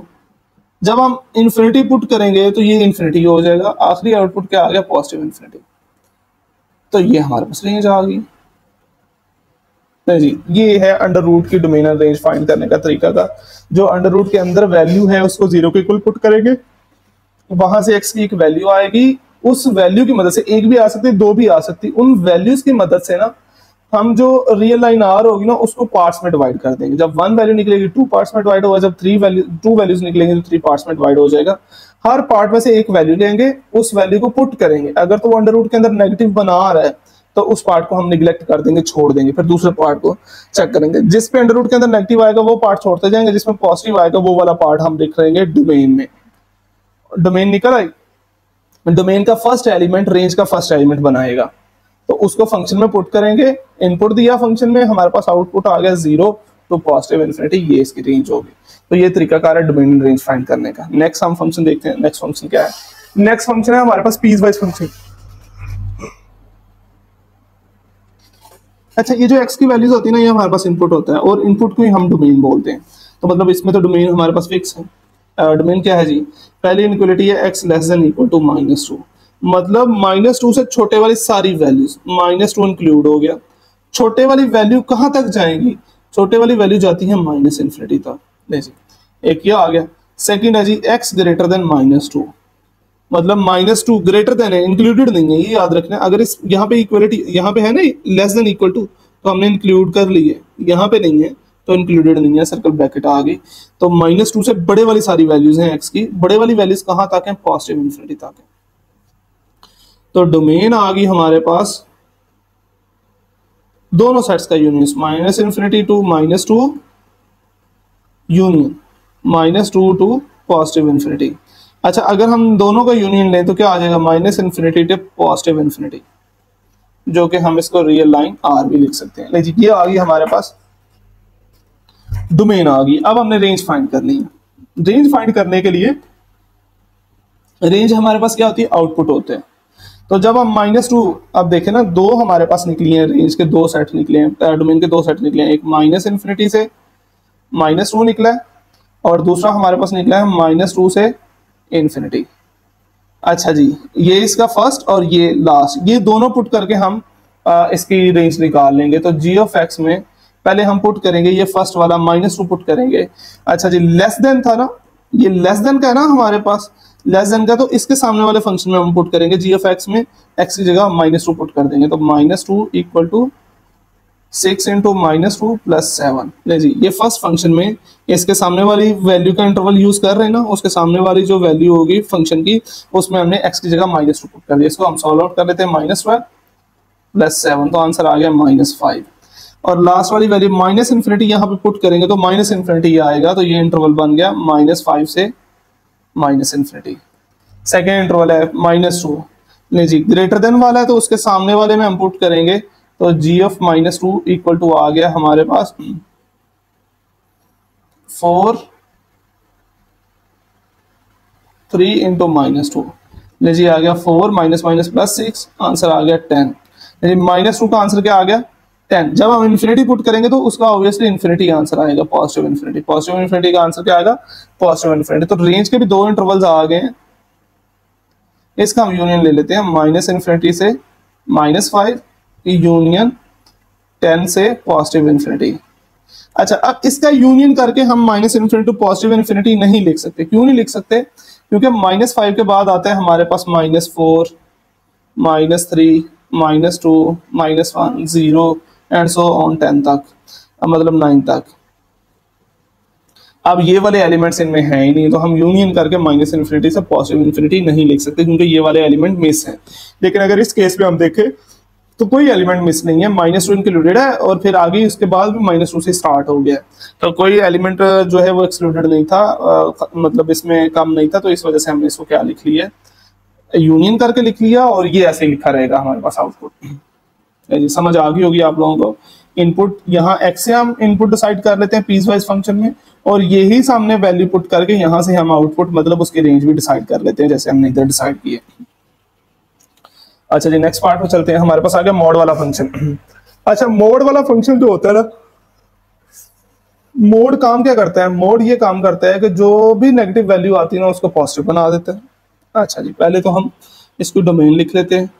जब हम इन्फिनिटी पुट करेंगे तो ये इन्फिनिटी हो जाएगा। आखिरी आउटपुट क्या आ गया, पॉजिटिव इन्फिनिटी। तो ये हमारे पास रेंज आ गई। जी ये है अंडर रूट की डोमेन और रेंज फाइंड करने का तरीका का। जो अंडर रूट के अंदर वैल्यू है उसको 0 के इक्वल पुट करेंगे, वहां से x की एक वैल्यू आएगी, उस वैल्यू की मदद से एक भी आ सकती है, दो भी आ सकती, उन वैल्यूज की मदद से ना हम जो रियल लाइन आर होगी ना उसको पार्ट्स में डिवाइड कर देंगे। जब 1 वैल्यू निकलेगी 2 पार्ट्स में डिवाइड होगा, जब 2 वैल्यूज निकलेंगे तो 3 पार्ट्स में डिवाइड हो जाएगा। हर पार्ट में से एक वैल्यू लेंगे, उस वैल्यू को पुट करेंगे। अगर तो वो अंडर रूट के अंदर नेगेटिव बना रहा है तो उस पार्ट को हम निगलेक्ट कर देंगे, छोड़ देंगे, फिर दूसरे पार्ट को चेक करेंगे। जिस पे अंडर रूट के अंदर नेगेटिव आएगा वो पार्ट छोड़ते जाएंगे, जिसमें पॉजिटिव आएगा वो वाला पार्ट हम लिख रहेंगे डोमेन में। डोमेन निकल आई, डोमेन का फर्स्ट एलिमेंट रेंज का फर्स्ट एलिमेंट बनाएगा, तो उसको फंक्शन में पुट करेंगे। इनपुट दिया फंक्शन में, हमारे पास आउटपुट आ गया 0 टू पॉजिटिव इन्फिनिटी, ये इसकी रेंज होगी। तो ये तरीकाकार है डोमेन रेंज फाइंड करने का। नेक्स्ट हम फंक्शन देखते हैं। नेक्स्ट फंक्शन क्या है, नेक्स्ट फंक्शन है हमारे पास पीस वाइज फंक्शन। अच्छा ये जो x की वैल्यूज होती है ना, ये हमारे पास इनपुट होता है, और इनपुट को ही हम डोमेन बोलते हैं। तो मतलब इसमें तो डोमेन हमारे पास फिक्स है। डोमेन क्या है जी, पहली इनक्वालिटी है x less than equal to -2, मतलब -2 से छोटे वाली सारी वैल्यूज, -2 इंक्लूड हो गया। छोटे वाली वैल्यू कहां तक जाएंगी, छोटे वाली वैल्यू जाती है -इन्फिनिटी तक। नहीं जी, एक ये आ गया। सेकंड है जी x ग्रेटर देन -2, मतलब -2 ग्रेटर देन है, इंक्लूडेड नहीं है, ये याद रखना। अगर इस यहाँ पे इक्वलिटी, यहाँ पे है ना लेस देन इक्वल टू, तो हमने इंक्लूड कर ली है, यहाँ पे नहीं है तो इंक्लूडेड नहीं है, सर्कल ब्रैकेट आ गई। तो -2 से बड़े वाली सारी वैल्यूज हैं x की, बड़े वाली वैल्यूज कहाँ तक है, पॉजिटिव इन्फिनिटी तक है। तो डोमेन आ गई हमारे पास दोनों सेट्स का यूनियन, -इन्फिनिटी to -2 union -2 to positive infinity. अच्छा अगर हम दोनों का यूनियन लें तो क्या आ जाएगा, -इन्फिनिटी टू पॉजिटिव इन्फिनिटी, जो कि हम इसको रियल लाइन आर भी लिख सकते हैं। लेकिन ये आ गई हमारे पास डोमेन आ गई। अब हमने रेंज फाइंड करनी है। रेंज फाइंड करने के लिए रेंज हमारे पास क्या होती है, आउटपुट होते हैं। तो जब हम -2, अब देखें ना, दो हमारे पास निकली हैं, रेंज के दो सेट निकले हैं, डोमेन के दो सेट निकले हैं। एक -इन्फिनिटी से -2 निकला है, और दूसरा हमारे पास निकला है -2 से इन्फिनिटी। अच्छा जी, ये इसका फर्स्ट और ये लास्ट, ये दोनों पुट करके हम इसकी रेंज निकाल लेंगे। तो g ऑफ x में पहले हम पुट करेंगे ये फर्स्ट वाला -2 पुट करेंगे। अच्छा जी, लेस देन था ना, ये लेस देन का है ना हमारे पास, लेस देन का, तो इसके सामने वाले फंक्शन में हम पुट करेंगे g ऑफ x में, x की जगह -2 पुट कर देंगे। तो -2 इक्वल टू 6 इंटू -2 प्लस 7। नहीं जी, ये फर्स्ट फंक्शन में इसके सामने वाली वैल्यू का इंटरवल यूज कर रहे हैं ना, उसके सामने वाली जो वैल्यू होगी फंक्शन की, उसमें हमने x की जगह -2 पुट कर दिया। इसको हम सॉल्व आउट कर लेते हैं, -12 प्लस 7, तो आंसर आ गया -5। और लास्ट वाली वैल्यू -इन्फिनिटी यहाँ पे पुट करेंगे तो -इन्फिनिटी आएगा, तो ये इंटरवल बन गया -5 से -इन्फिनिटी। सेकेंड इंटरवल है -2, नहीं जी ग्रेटर देन वाला है, तो उसके सामने वाले में हम पुट करेंगे, तो g ऑफ -2 इक्वल टू आ गया हमारे पास 4 3 इंटू -2, जी आ गया 4 माइनस माइनस प्लस 6, आंसर आ गया 10। -2 का आंसर क्या आ गया, 10। जब हम इन्फिनिटी पुट करेंगे तो उसका ऑब्वियसली इन्फिनिटी आंसर आएगा, पॉजिटिव इन्फिनिटी। पॉजिटिव इन्फिनिटी का आंसर क्या आएगा? Positive infinity. तो रेंज के भी दो इंटरवल्स आ गए हैं, इसका हम यूनियन ले लेते हैं, माइनस इन्फिनिटी से -5 यूनियन 10 से पॉजिटिव इन्फिनिटी। अच्छा, अब इसका यूनियन करके हम minus infinity to positive infinity नहीं लिख सकते। क्यों नहीं लिख सकते? क्योंकि -5 के बाद आता है हमारे पास -4, -3, -2, -1, 0 एंड सो ऑन 10 तक, मतलब 9 तक। अब ये वाले एलिमेंट्स इनमें हैं ही नहीं, तो हम यूनियन करके माइनस इन्फिनिटी से पॉजिटिव इन्फिनिटी नहीं लिख सकते, क्योंकि ये वाले एलिमेंट मिस हैं। लेकिन अगर इस केस में हम देखें तो कोई एलिमेंट मिस नहीं है, -2 इंक्लूडेड है, और फिर आगे इसके बाद भी -2 से स्टार्ट हो गया, तो कोई एलिमेंट जो है वो एक्सक्लूडेड नहीं था, मतलब इसमें कम नहीं था, तो इस वजह से हमने इसको क्या लिख लिया, यूनियन करके लिख लिया, और ये ऐसे ही लिखा रहेगा हमारे पास आउटपुट। समझ आ गई होगी आप लोगों को। इनपुट यहाँ x से हम इनपुट डिसाइड कर लेते हैं पीस वाइज फंक्शन में, और यही सामने वैल्यू पुट करके यहाँ से हम आउटपुट मतलब उसकी रेंज भी डिसाइड कर लेते हैं, जैसे हमने इधर डिसाइड किए। अच्छा जी, नेक्स्ट पार्ट में चलते हैं। हमारे पास आ गया मोड वाला फंक्शन। अच्छा, मोड वाला फंक्शन जो होता है ना, मोड काम क्या करता है? मोड ये काम करता है कि जो भी नेगेटिव वैल्यू आती है ना उसको पॉजिटिव बना देता है। अच्छा जी, पहले तो हम इसको डोमेन लिख लेते हैं।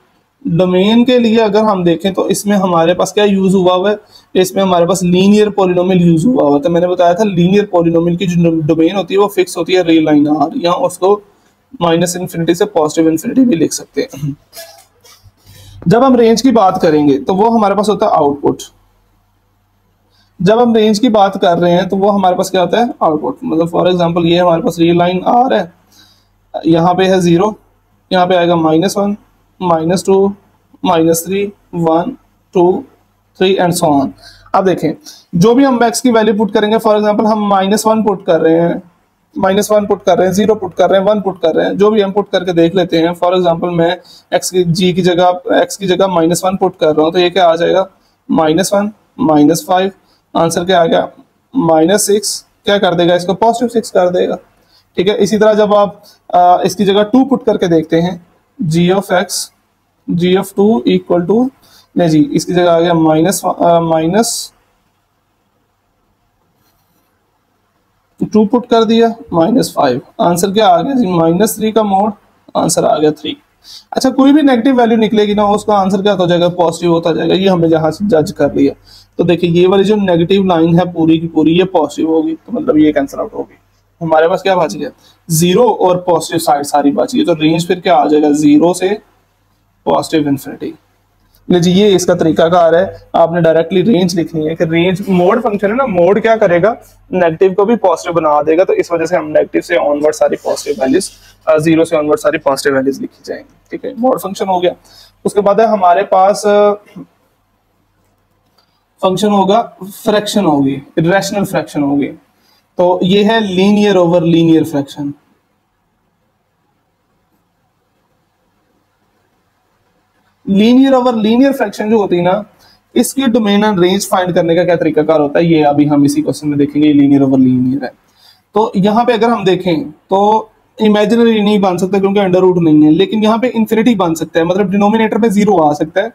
डोमेन के लिए अगर हम देखें तो इसमें हमारे पास क्या यूज हुआ है? इसमें हमारे पास लीनियर पॉलिनोमियल यूज हुआ है। तो मैंने बताया था लीनियर पॉलिनोमियल की जो डोमेन होती है वो फिक्स होती है, रियल लाइन आर, या उसको माइनस इन्फिनिटी से पॉजिटिव इन्फिनिटी भी लिख सकते हैं। जब हम रेंज की बात करेंगे तो वो हमारे पास होता है आउटपुट। जब हम रेंज की बात कर रहे हैं तो वो हमारे पास क्या होता है? आउटपुट। मतलब फॉर एग्जांपल ये हमारे पास रियल लाइन आर है, यहाँ पे है 0, यहाँ पे आएगा -1, -2, -3, 1, 2, 3 एंड सो ऑन। अब देखें, जो भी हम x की वैल्यू पुट करेंगे, फॉर एग्जांपल हम -1 पुट कर रहे हैं, -1 पुट कर रहे हैं, 0 पुट कर रहे हैं, 1 पुट कर रहे हैं, जो भी हम पुट करके देख लेते हैं। फॉर एग्जांपल मैं x की g की जगह x की जगह -1 पुट कर रहा हूँ, तो ये क्या आ जाएगा? -1, -5, आंसर क्या आ गया? -6। क्या कर देगा इसको? पॉजिटिव 6 कर देगा। ठीक है। इसी तरह जब आप इसकी जगह 2 पुट करके देखते हैं, g of x, g of 2 equal to, नहीं जी, इसकी जगह आ गया -2 पुट कर दिया, -5, आंसर क्या आ गया जी? -3 का मोड, आंसर आ गया 3। अच्छा, कोई भी नेगेटिव वैल्यू निकलेगी ना उसका आंसर क्या हो जाएगा? पॉजिटिव होता जाएगा। ये हमने जहां से जज कर लिया। तो देखिए, ये वाली जो नेगेटिव लाइन है पूरी की पूरी ये पॉजिटिव होगी, तो मतलब ये कैंसिल आउट होगी। हमारे पास क्या बच गया? 0 और पॉजिटिव साइड सारी बच गई। तो रेंज फिर क्या आ जाएगा? 0 से पॉजिटिव इन्फिनिटी। जी, ये इसका तरीकाकार है। आपने डायरेक्टली रेंज लिखनी है कि रेंज मोड फंक्शन है ना, मोड क्या करेगा? नेगेटिव को भी पॉजिटिव बना देगा। तो इस वजह से हम नेगेटिव से ऑनवर्ड सारी पॉजिटिव वैल्यूज, 0 से ऑनवर्ड सारी पॉजिटिव वैल्यूज लिखी जाएंगी। ठीक है, मोड फंक्शन हो गया। उसके बाद है हमारे पास फंक्शन होगा, फ्रैक्शन होगी, इरेशनल फ्रैक्शन होगी। तो ये है linear over linear fraction. Linear over linear fraction जो होती है ना, इसकी डोमेन एंड रेंज फाइंड करने का क्या तरीकाकार होता है, ये अभी हम इसी क्वेश्चन में देखेंगे। लीनियर ओवर लीनियर है। तो यहाँ पे अगर हम देखें तो इमेजिनरी नहीं बन सकता क्योंकि अंडर रूट नहीं है, लेकिन यहाँ पे इन्फिनिटी बन सकता है, मतलब डिनोमिनेटर पे 0 आ सकता है।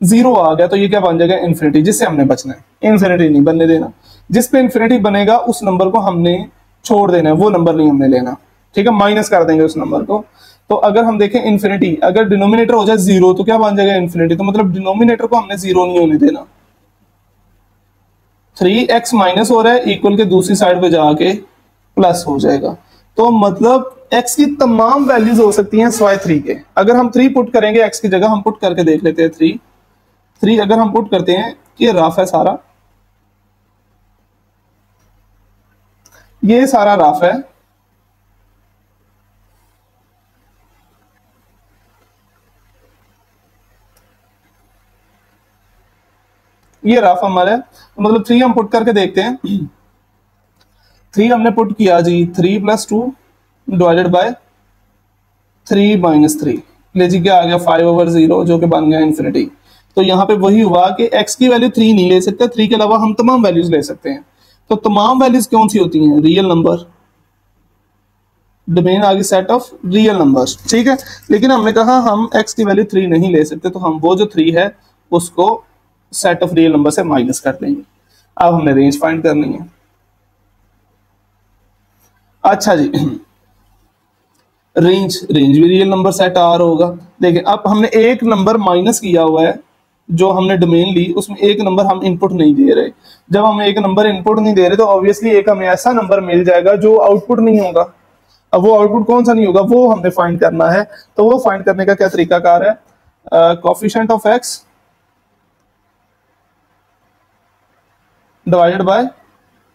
0 आ गया तो ये क्या बन जाएगा? इन्फिनिटी, जिससे हमने बचना है। इन्फिनिटी नहीं बनने देना। जिस पे इन्फिनिटी बनेगा उस नंबर को हमने छोड़ देना है, वो नंबर नहीं हमने लेना। ठीक है, माइनस कर देंगे उस नंबर को। तो अगर हम देखें इन्फिनिटी, अगर डिनोमिनेटर हो जाए 0 तो क्या बन जाएगा? इन्फिनिटी। तो मतलब डिनोमिनेटर को हमने 0 नहीं होने देना। 3x माइनस हो रहा है, इक्वल के दूसरी साइड पे जाके प्लस हो जाएगा। तो मतलब x की तमाम वैल्यूज हो सकती हैं सिवाय 3 के। अगर हम 3 पुट करेंगे x की जगह, हम पुट करके देख लेते हैं 3 अगर हम पुट करते हैं, ये रफ है सारा, ये सारा रफ है। ये रफ हमारा, मतलब 3 हम पुट करके देखते हैं। 3 हमने पुट किया जी, 3 + 2 डिवाइडेड बाय 3 - 3, ले जी क्या आ गया? 5/0, जो कि बन गया इन्फिनिटी। तो यहाँ पे वही हुआ कि x की वैल्यू 3 नहीं ले सकते, 3 के अलावा हम तमाम वैल्यूज ले सकते हैं। तो तमाम वैल्यूज कौन सी होती हैं? Real number. डोमेन आ गई सेट ऑफ रियल नंबर्स। ठीक है, लेकिन हमने कहा हम x की वैल्यू 3 नहीं ले सकते, तो हम वो जो 3 है उसको सेट ऑफ रियल नंबर से माइनस कर देंगे। अब हमने रेंज फाइंड करनी है। अच्छा जी, रेंज भी रियल नंबर सेट आर होगा। देखिए अब हमने एक नंबर माइनस किया हुआ है, जो हमने डोमेन ली उसमें एक नंबर हम इनपुट नहीं दे रहे। जब हम एक नंबर इनपुट नहीं दे रहे तो ऑब्वियसली एक हमें ऐसा नंबर मिल जाएगा जो आउटपुट नहीं होगा। अब वो आउटपुट कौन सा नहीं होगा वो हमने फाइंड करना है। तो वो फाइंड करने का क्या तरीकाकार है, coefficient of x divided by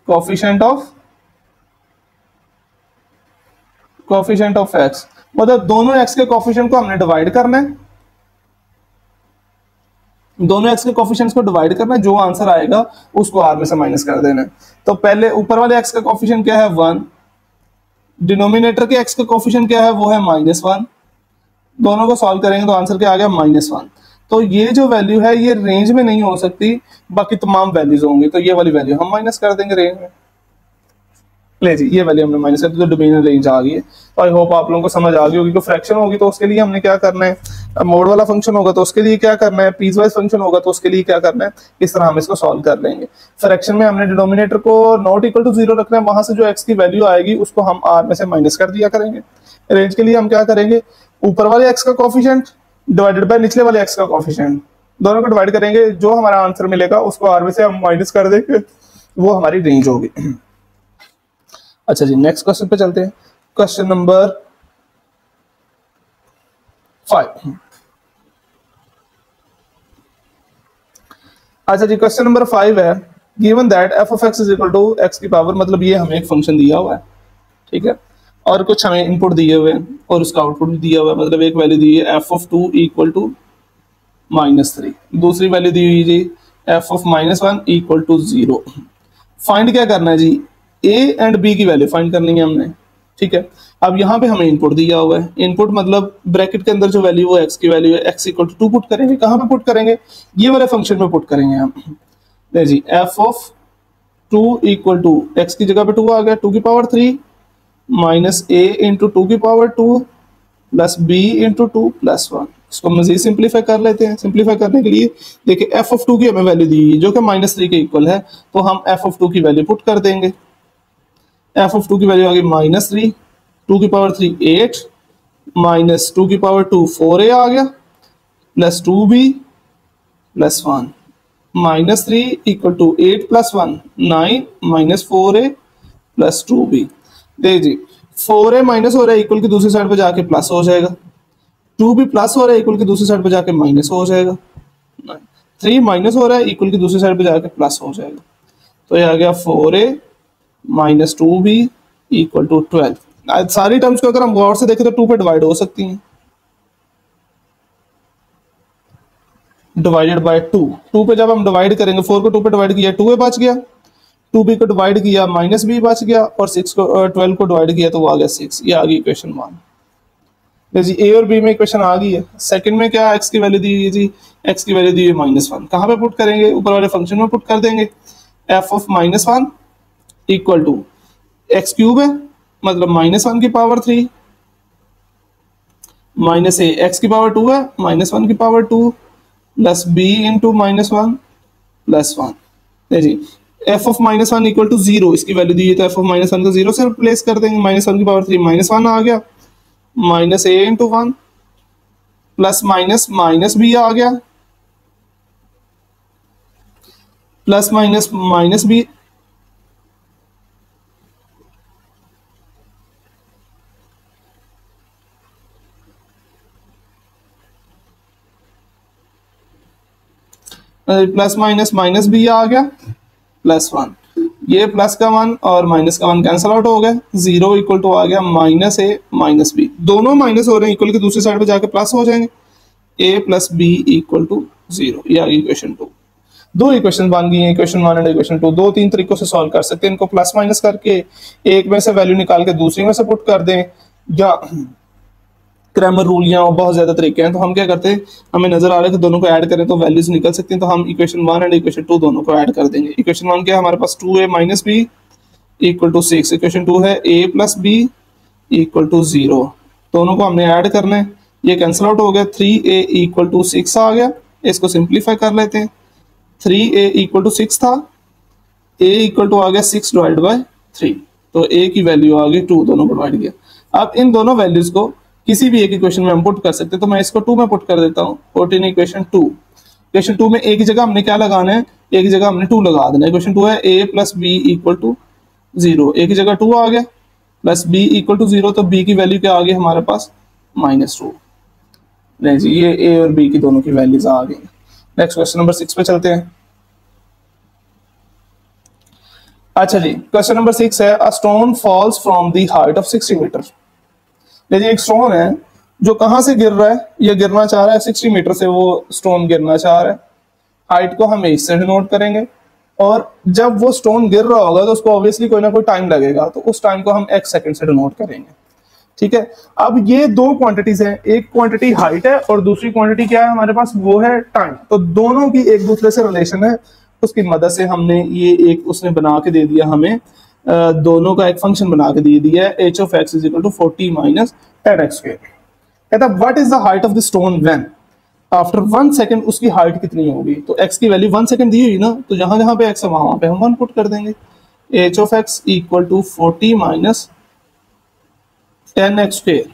coefficient of x, मतलब दोनों एक्स के कोफिशिएंट को हमने डिवाइड करना है, दोनों एक्स के कोफिशिएंट्स को डिवाइड करना है, जो आंसर आएगा उसको आर में से माइनस कर देना है। तो पहले ऊपर वाले एक्स का कोफिशिएंट क्या है 1, डिनोमिनेटर के एक्स का कोफिशिएंट क्या है वो है -1, दोनों को सॉल्व करेंगे तो आंसर क्या आ गया -1। तो ये जो वैल्यू है ये रेंज में नहीं हो सकती, बाकी तमाम वैल्यूज होंगी, तो ये वाली वैल्यू हम माइनस कर देंगे रेंज में। ले जी ये वैल्यू हमने माइनस कर दी तो डोमेन रेंज आ गई है। तो आई होप आप लोगों को समझ आ गई होगी। तो फ्रैक्शन होगी तो उसके लिए हमने क्या करना है, मोड वाला फंक्शन होगा तो उसके लिए क्या करना है, पीस वाइज फंक्शन होगा तो उसके लिए क्या करना है, इस तरह हम इसको सॉल्व कर लेंगे। फ्रैक्शन में हमने डिनोमिनेटर को नॉट इक्वल टू 0 रखना है, वहां से जो एक्स की वैल्यू आएगी उसको हम आर में से माइनस कर दिया करेंगे। रेंज के लिए हम क्या करेंगे, ऊपर वाले एक्स का कोफिशिएंट डिवाइडेड बाय निचले वाले एक्स का कोफिशिएंट, दोनों को डिवाइड करेंगे, जो हमारा आंसर मिलेगा उसको आर में से हम माइनस कर देंगे, वो हमारी रेंज होगी। अच्छा जी नेक्स्ट क्वेश्चन पे चलते हैं, क्वेश्चन नंबर 5। अच्छा जी क्वेश्चन नंबर 5 है, given that f of x is equal to x की पावर, मतलब ये हमें एक फंक्शन दिया हुआ है, ठीक है, और कुछ हमें इनपुट दिए हुए हैं और उसका आउटपुट भी दिया हुआ है, मतलब एक वैल्यू दी है एफ ऑफ 2 इक्वल टू -3, दूसरी वैल्यू दी हुई G F of -1 equal to 0। Find क्या करना है जी, ए एंड बी की वैल्यू फाइंड करनी है हमने, ठीक है। अब यहाँ पे हमें इनपुट दिया हुआ है, इनपुट मतलब ब्रैकेट के अंदर जो वैल्यू वो एक्स की वैल्यू है, एक्स इक्वल टू 2 पुट करेंगे। कहाँ पे पुट करेंगे, ये वाले फंक्शन में पुट करेंगे हम। देखिए G F of 2 equal to x की जगह पे 2 आ गया, 2 की पावर 3 माइनस ए इंटू 2 की power 2 plus b into 2 plus 1। इसको मजीद सिंप्लीफाई कर लेते हैं। सिंप्लीफाई करने के लिए देखिए एफ ऑफ 2 की हमें वैल्यू दी जो कि -3 के इक्वल है, तो हम एफ ऑफ 2 की वैल्यू पुट कर देंगे। एफ ऑफ 2 की वैल्यू आ गई -3, 2 की पावर 3 8 माइनस 2 की पावर 2 4a आ गया plus 2b plus 1 -3 equal to 8 plus 1 9 minus 4a plus 2b। देख जी 4a माइनस हो रहा है इक्वल की दूसरी साइड पे जाके प्लस हो जाएगा, 2b प्लस हो रहा है इक्वल की दूसरी साइड पे जाके माइनस हो जाएगा, 3 माइनस हो रहा है इक्वल की दूसरी साइड पे जाके प्लस हो जाएगा। तो ये आ गया 4a minus 2b equal to 12। सारी टर्म्स को अगर हम गौर से देखें तो 2 पे डिवाइड हो सकती हैं, डिवाइडेड बाय 2 पे जब हम डिवाइड करेंगे, 4 को 2 पे डिवाइड किया 2a बच गया, 2b को डिवाइड किया -b बच गया, और 12 को डिवाइड किया तो वो आ गया 6। ये आ गई इक्वेशन 1। जी ए और बी में इक्वेशन आ गई है। सेकंड में क्या एक्स की वैल्यू दी है जी, एक्स की वैल्यू दी है -1। कहाँ पे पुट करेंगे, ऊपर वाले फंक्शन में पुट कर देंगे। F of -1 equal to x cube है, मतलब -1 की पावर 3 माइनस ए एक्स की पावर 2 है -1 की power 2 plus b into -1 plus 1। जी एफ ऑफ -1 इक्वल टू 0, इसकी वैल्यू दी है तो एफ ऑफ -1 को 0 से रिप्लेस कर देंगे। -1 की पावर 3 -1 आ गया, minus A into 1 plus minus B आ गया, plus minus B plus minus B आ गया प्लस 1। ये प्लस का 1 और माइनस का 1 कैंसिल आउट हो गया, 0 इक्वल टू आ गया -a माइनस बी, दोनों माइनस हो रहे हैं, इक्वल की दूसरी साइड पे जाके प्लस हो जाएंगे, a plus b equal to 0। ये आ गई इक्वेशन 2। दो इक्वेशन बन गई हैं, इक्वेशन 1 एंड इक्वेशन 2। 2-3 तरीकों से सॉल्व कर सकते हैं इनको, प्लस माइनस करके एक में से वैल्यू निकाल के दूसरी में से पुट कर दें, या क्रैमर रूल, या बहुत ज्यादा तरीके हैं। तो हम क्या करते हैं, हमें नजर आ रहा है कि दोनों को ऐड करें तो वैल्यूज निकल सकती हैं, तो हम इक्वेशन 1 एंड इक्वेशन 2 दोनों को ऐड कर देंगे। इक्वेशन 1 क्या है हमारे पास, 2a minus b equal to 6। Equation 2 है a plus b equal to 0। दोनों को हमने ऐड करना है, ये कैंसिल आउट हो गया, 3a इक्वल टू 6 आ गया। इसको सिंप्लीफाई कर लेते हैं, 3a इक्वल टू 6 था, a इक्वल टू आ गया 6 डिवाइड बाय 3, तो a की वैल्यू आ गई 2, दोनों को डिवाइड किया। अब इन दोनों वैल्यूज को किसी भी एक इक्वेशन में हम पुट कर सकते हैं, तो मैं इसको 2 में पुट कर देता हूँ। पुट इन इक्वेशन 2, इक्वेशन 2 में a की जगह हमने क्या लगाना है, a की जगह हमने 2 लगा देना है। इक्वेशन 2 है a plus b equal to 0, a की जगह 2 आ गया, प्लस b इक्वल टू 0, तो b की वैल्यू क्या आ गई हमारे पास -2। नहीं जी, ये a और b की दोनों की वैल्यूज आ गई। नेक्स्ट क्वेश्चन नंबर 6 पे चलते हैं। अच्छा जी, क्वेश्चन नंबर 6 है, a stone falls from the height of 60 metre. देखिए एक स्टोन है जो कहां से गिर रहा है, ये गिरना चाह रहा है 60 मीटर से, वो स्टोन गिरना चाह रहा है। हाइट को हम इससे डिनोट करेंगे, और जब वो स्टोन गिर रहा होगा तो उसको ऑब्वियसली कोई ना कोई टाइम लगेगा, तो उस टाइम को हम x सेकंड से डिनोट करेंगे। ठीक है, अब ये दो क्वांटिटीज हैं, एक क्वांटिटी हाइट है और दूसरी क्वांटिटी क्या है हमारे पास, वो है टाइम। तो दोनों की एक दूसरे से रिलेशन है, उसकी मदद से हमने ये एक उसने बना के दे दिया हमें, दोनों का एक फंक्शन बना के दे दिया है, h of x is equal to 40 minus 10x square. कहता है what is the height of the stone when after 1 second, उसकी हाइट कितनी होगी। तो x की वैल्यू 1 सेकंड दी हुई ना, तो जहां जहां पे x है वहां पे हम 1 पुट कर देंगे। h of x equal to 40 minus 10x square,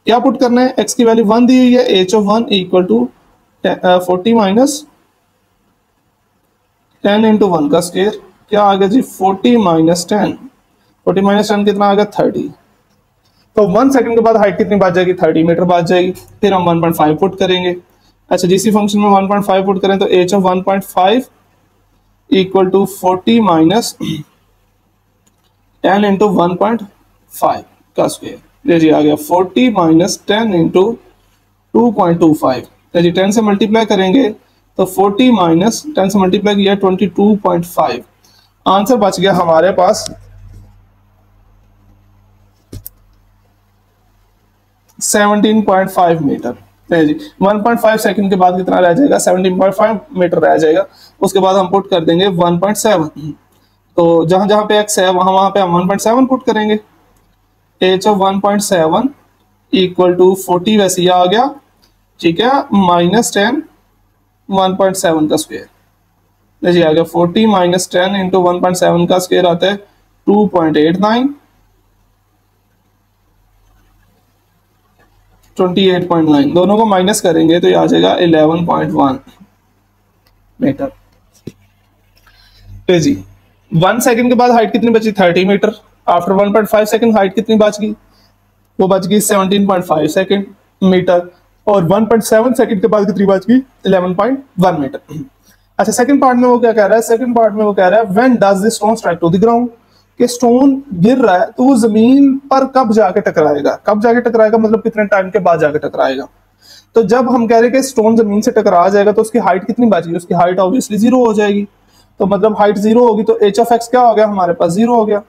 क्या पुट करना है, x की वैल्यू 1 दी हुई है, h of 1 equal to 40 minus 10 into 1 का स्क्वायर, क्या आ गया जी 40 माइनस 10, 40 माइनस 10 कितना आ गया 30। तो 1 सेकंड के बाद हाइट कितनी बात जाएगी, 30 मीटर बात जाएगी। फिर हम 1.5 पुट करेंगे। अच्छा, जिसी फंक्शन में 1.5 पुट करें तो h of 1.5 equal to 40 minus 10 into 1.5 का स्क्वायर। ये जी आ गया 40 माइनस 10 इंटू 2.25। जी 10 से मल्टीप्लाई करेंगे तो 40 माइनस 10 से मल्टीप्लाई किया 22.5। आंसर बच गया हमारे पास 17.5 मीटर। जी 1.5 सेकंड के बाद कितना रह जाएगा, 17.5 मीटर रह जाएगा। उसके बाद हम पुट कर देंगे 1.7, तो जहां जहां पे x है वहां वहां पे हम 1.7 पुट करेंगे। h of 1.7 इक्वल टू 40 वैसे ही आ गया, ठीक है, माइनस 10 1.7 का स्क्वायर। जी आ गया 40 माइनस 10 इंटू 1.7 का स्क्वायर आता है 2.89, 28.9, दोनों को माइनस करेंगे तो ये आ जाएगा 11.1 मीटर। जी 1 सेकंड के बाद हाइट कितनी बची, 30 मीटर। आफ्टर 1.5 सेकंड हाइट कितनी बच गई, वो बच गई 17.5 सेकंड मीटर। और 1.7 सेकंड के बाद कितनी बच गई, 11.1 मीटर। अच्छा, सेकंड पार्ट में वो क्या कह रहा है, सेकंड पार्ट में वो कह रहा है when does the stone strike to the ground, कि स्टोन गिर रहा है तो वो जमीन पर कब जाके टकराएगा, कब जाके टकराएगा मतलब कितने टाइम के बाद जाके टकराएगा। तो जब हम कह रहे हैं कि स्टोन जमीन से टकरा जाएगा तो उसकी हाइट कितनी बचेगी, उसकी हाइट ऑब्वियसली 0 हो जाएगी। तो मतलब हाइट 0 होगी तो h of x क्या हो गया हमारे पास, 0 हो गया।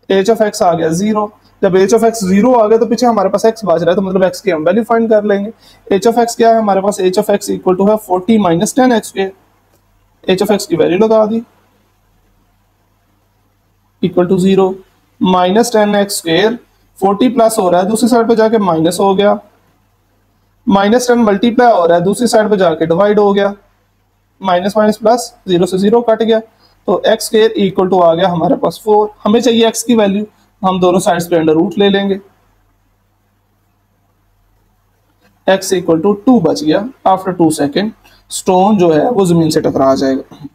h of x आ गया 0। जब h of x 0 आ गया तो पीछे हमारे पास x बच रहा है, तो मतलब x की हम वैल्यू फाइंड कर लेंगे। h of x क्या है हमारे पास, h of x equal to है 40 minus 10x square. h of x की वैल्यू लगा दी equal to 0 minus 10x square, 40 plus हो रहा है दूसरी साइड पे जाके माइनस हो गया, माइनस 10 मल्टीप्लाई हो रहा है दूसरी साइड पे जाके डिवाइड हो गया, माइनस माइनस प्लस 0 से 0 कट गया, तो x स्क्वायर इक्वल टू आ गया हमारे पास 4। हमें चाहिए x की वैल्यू, हम दोनों साइड्स पे अंडर रूट ले लेंगे, x इक्वल टू 2 बच गया। आफ्टर 2 सेकेंड स्टोन जो है वो जमीन से टकरा जाएगा।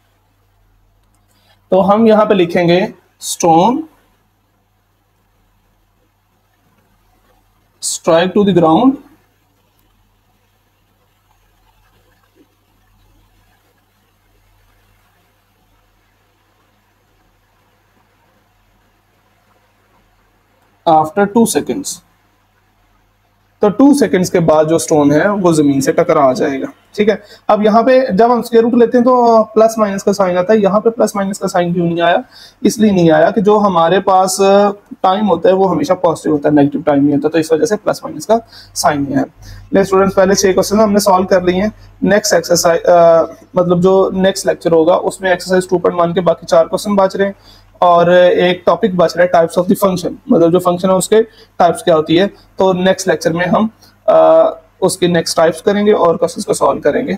तो हम यहां पे लिखेंगे stone strike to the ground after 2 seconds. तो 2 सेकेंड्स के बाद जो स्टोन है वो जमीन से टकरा जाएगा। ठीक है, अब यहाँ पे जब हम स्क्वायर रूट लेते हैं तो प्लस माइनस का साइन आता है, यहाँ पे प्लस माइनस का साइन क्यों नहीं आया, इसलिए नहीं आया कि जो हमारे पास टाइम होता है वो हमेशा पॉजिटिव होता है, नेगेटिव टाइम नहीं होता, तो इस वजह से प्लस माइनस का साइन नहीं आया। नेक्स्ट स्टूडेंट्स, पहले 6 क्वेश्चन हमने सॉल्व कर लिए हैं। नेक्स्ट एक्सरसाइज मतलब जो नेक्स्ट लेक्चर होगा उसमें एक्सरसाइज 2.1 के बाकी 4 क्वेश्चन बच रहे हैं और एक टॉपिक बच रहा है टाइप्स ऑफ द फंक्शन, मतलब जो फंक्शन है उसके टाइप्स क्या होती है। तो नेक्स्ट लेक्चर में हम उसके नेक्स्ट टाइप्स करेंगे और क्वेश्चंस को सॉल्व करेंगे।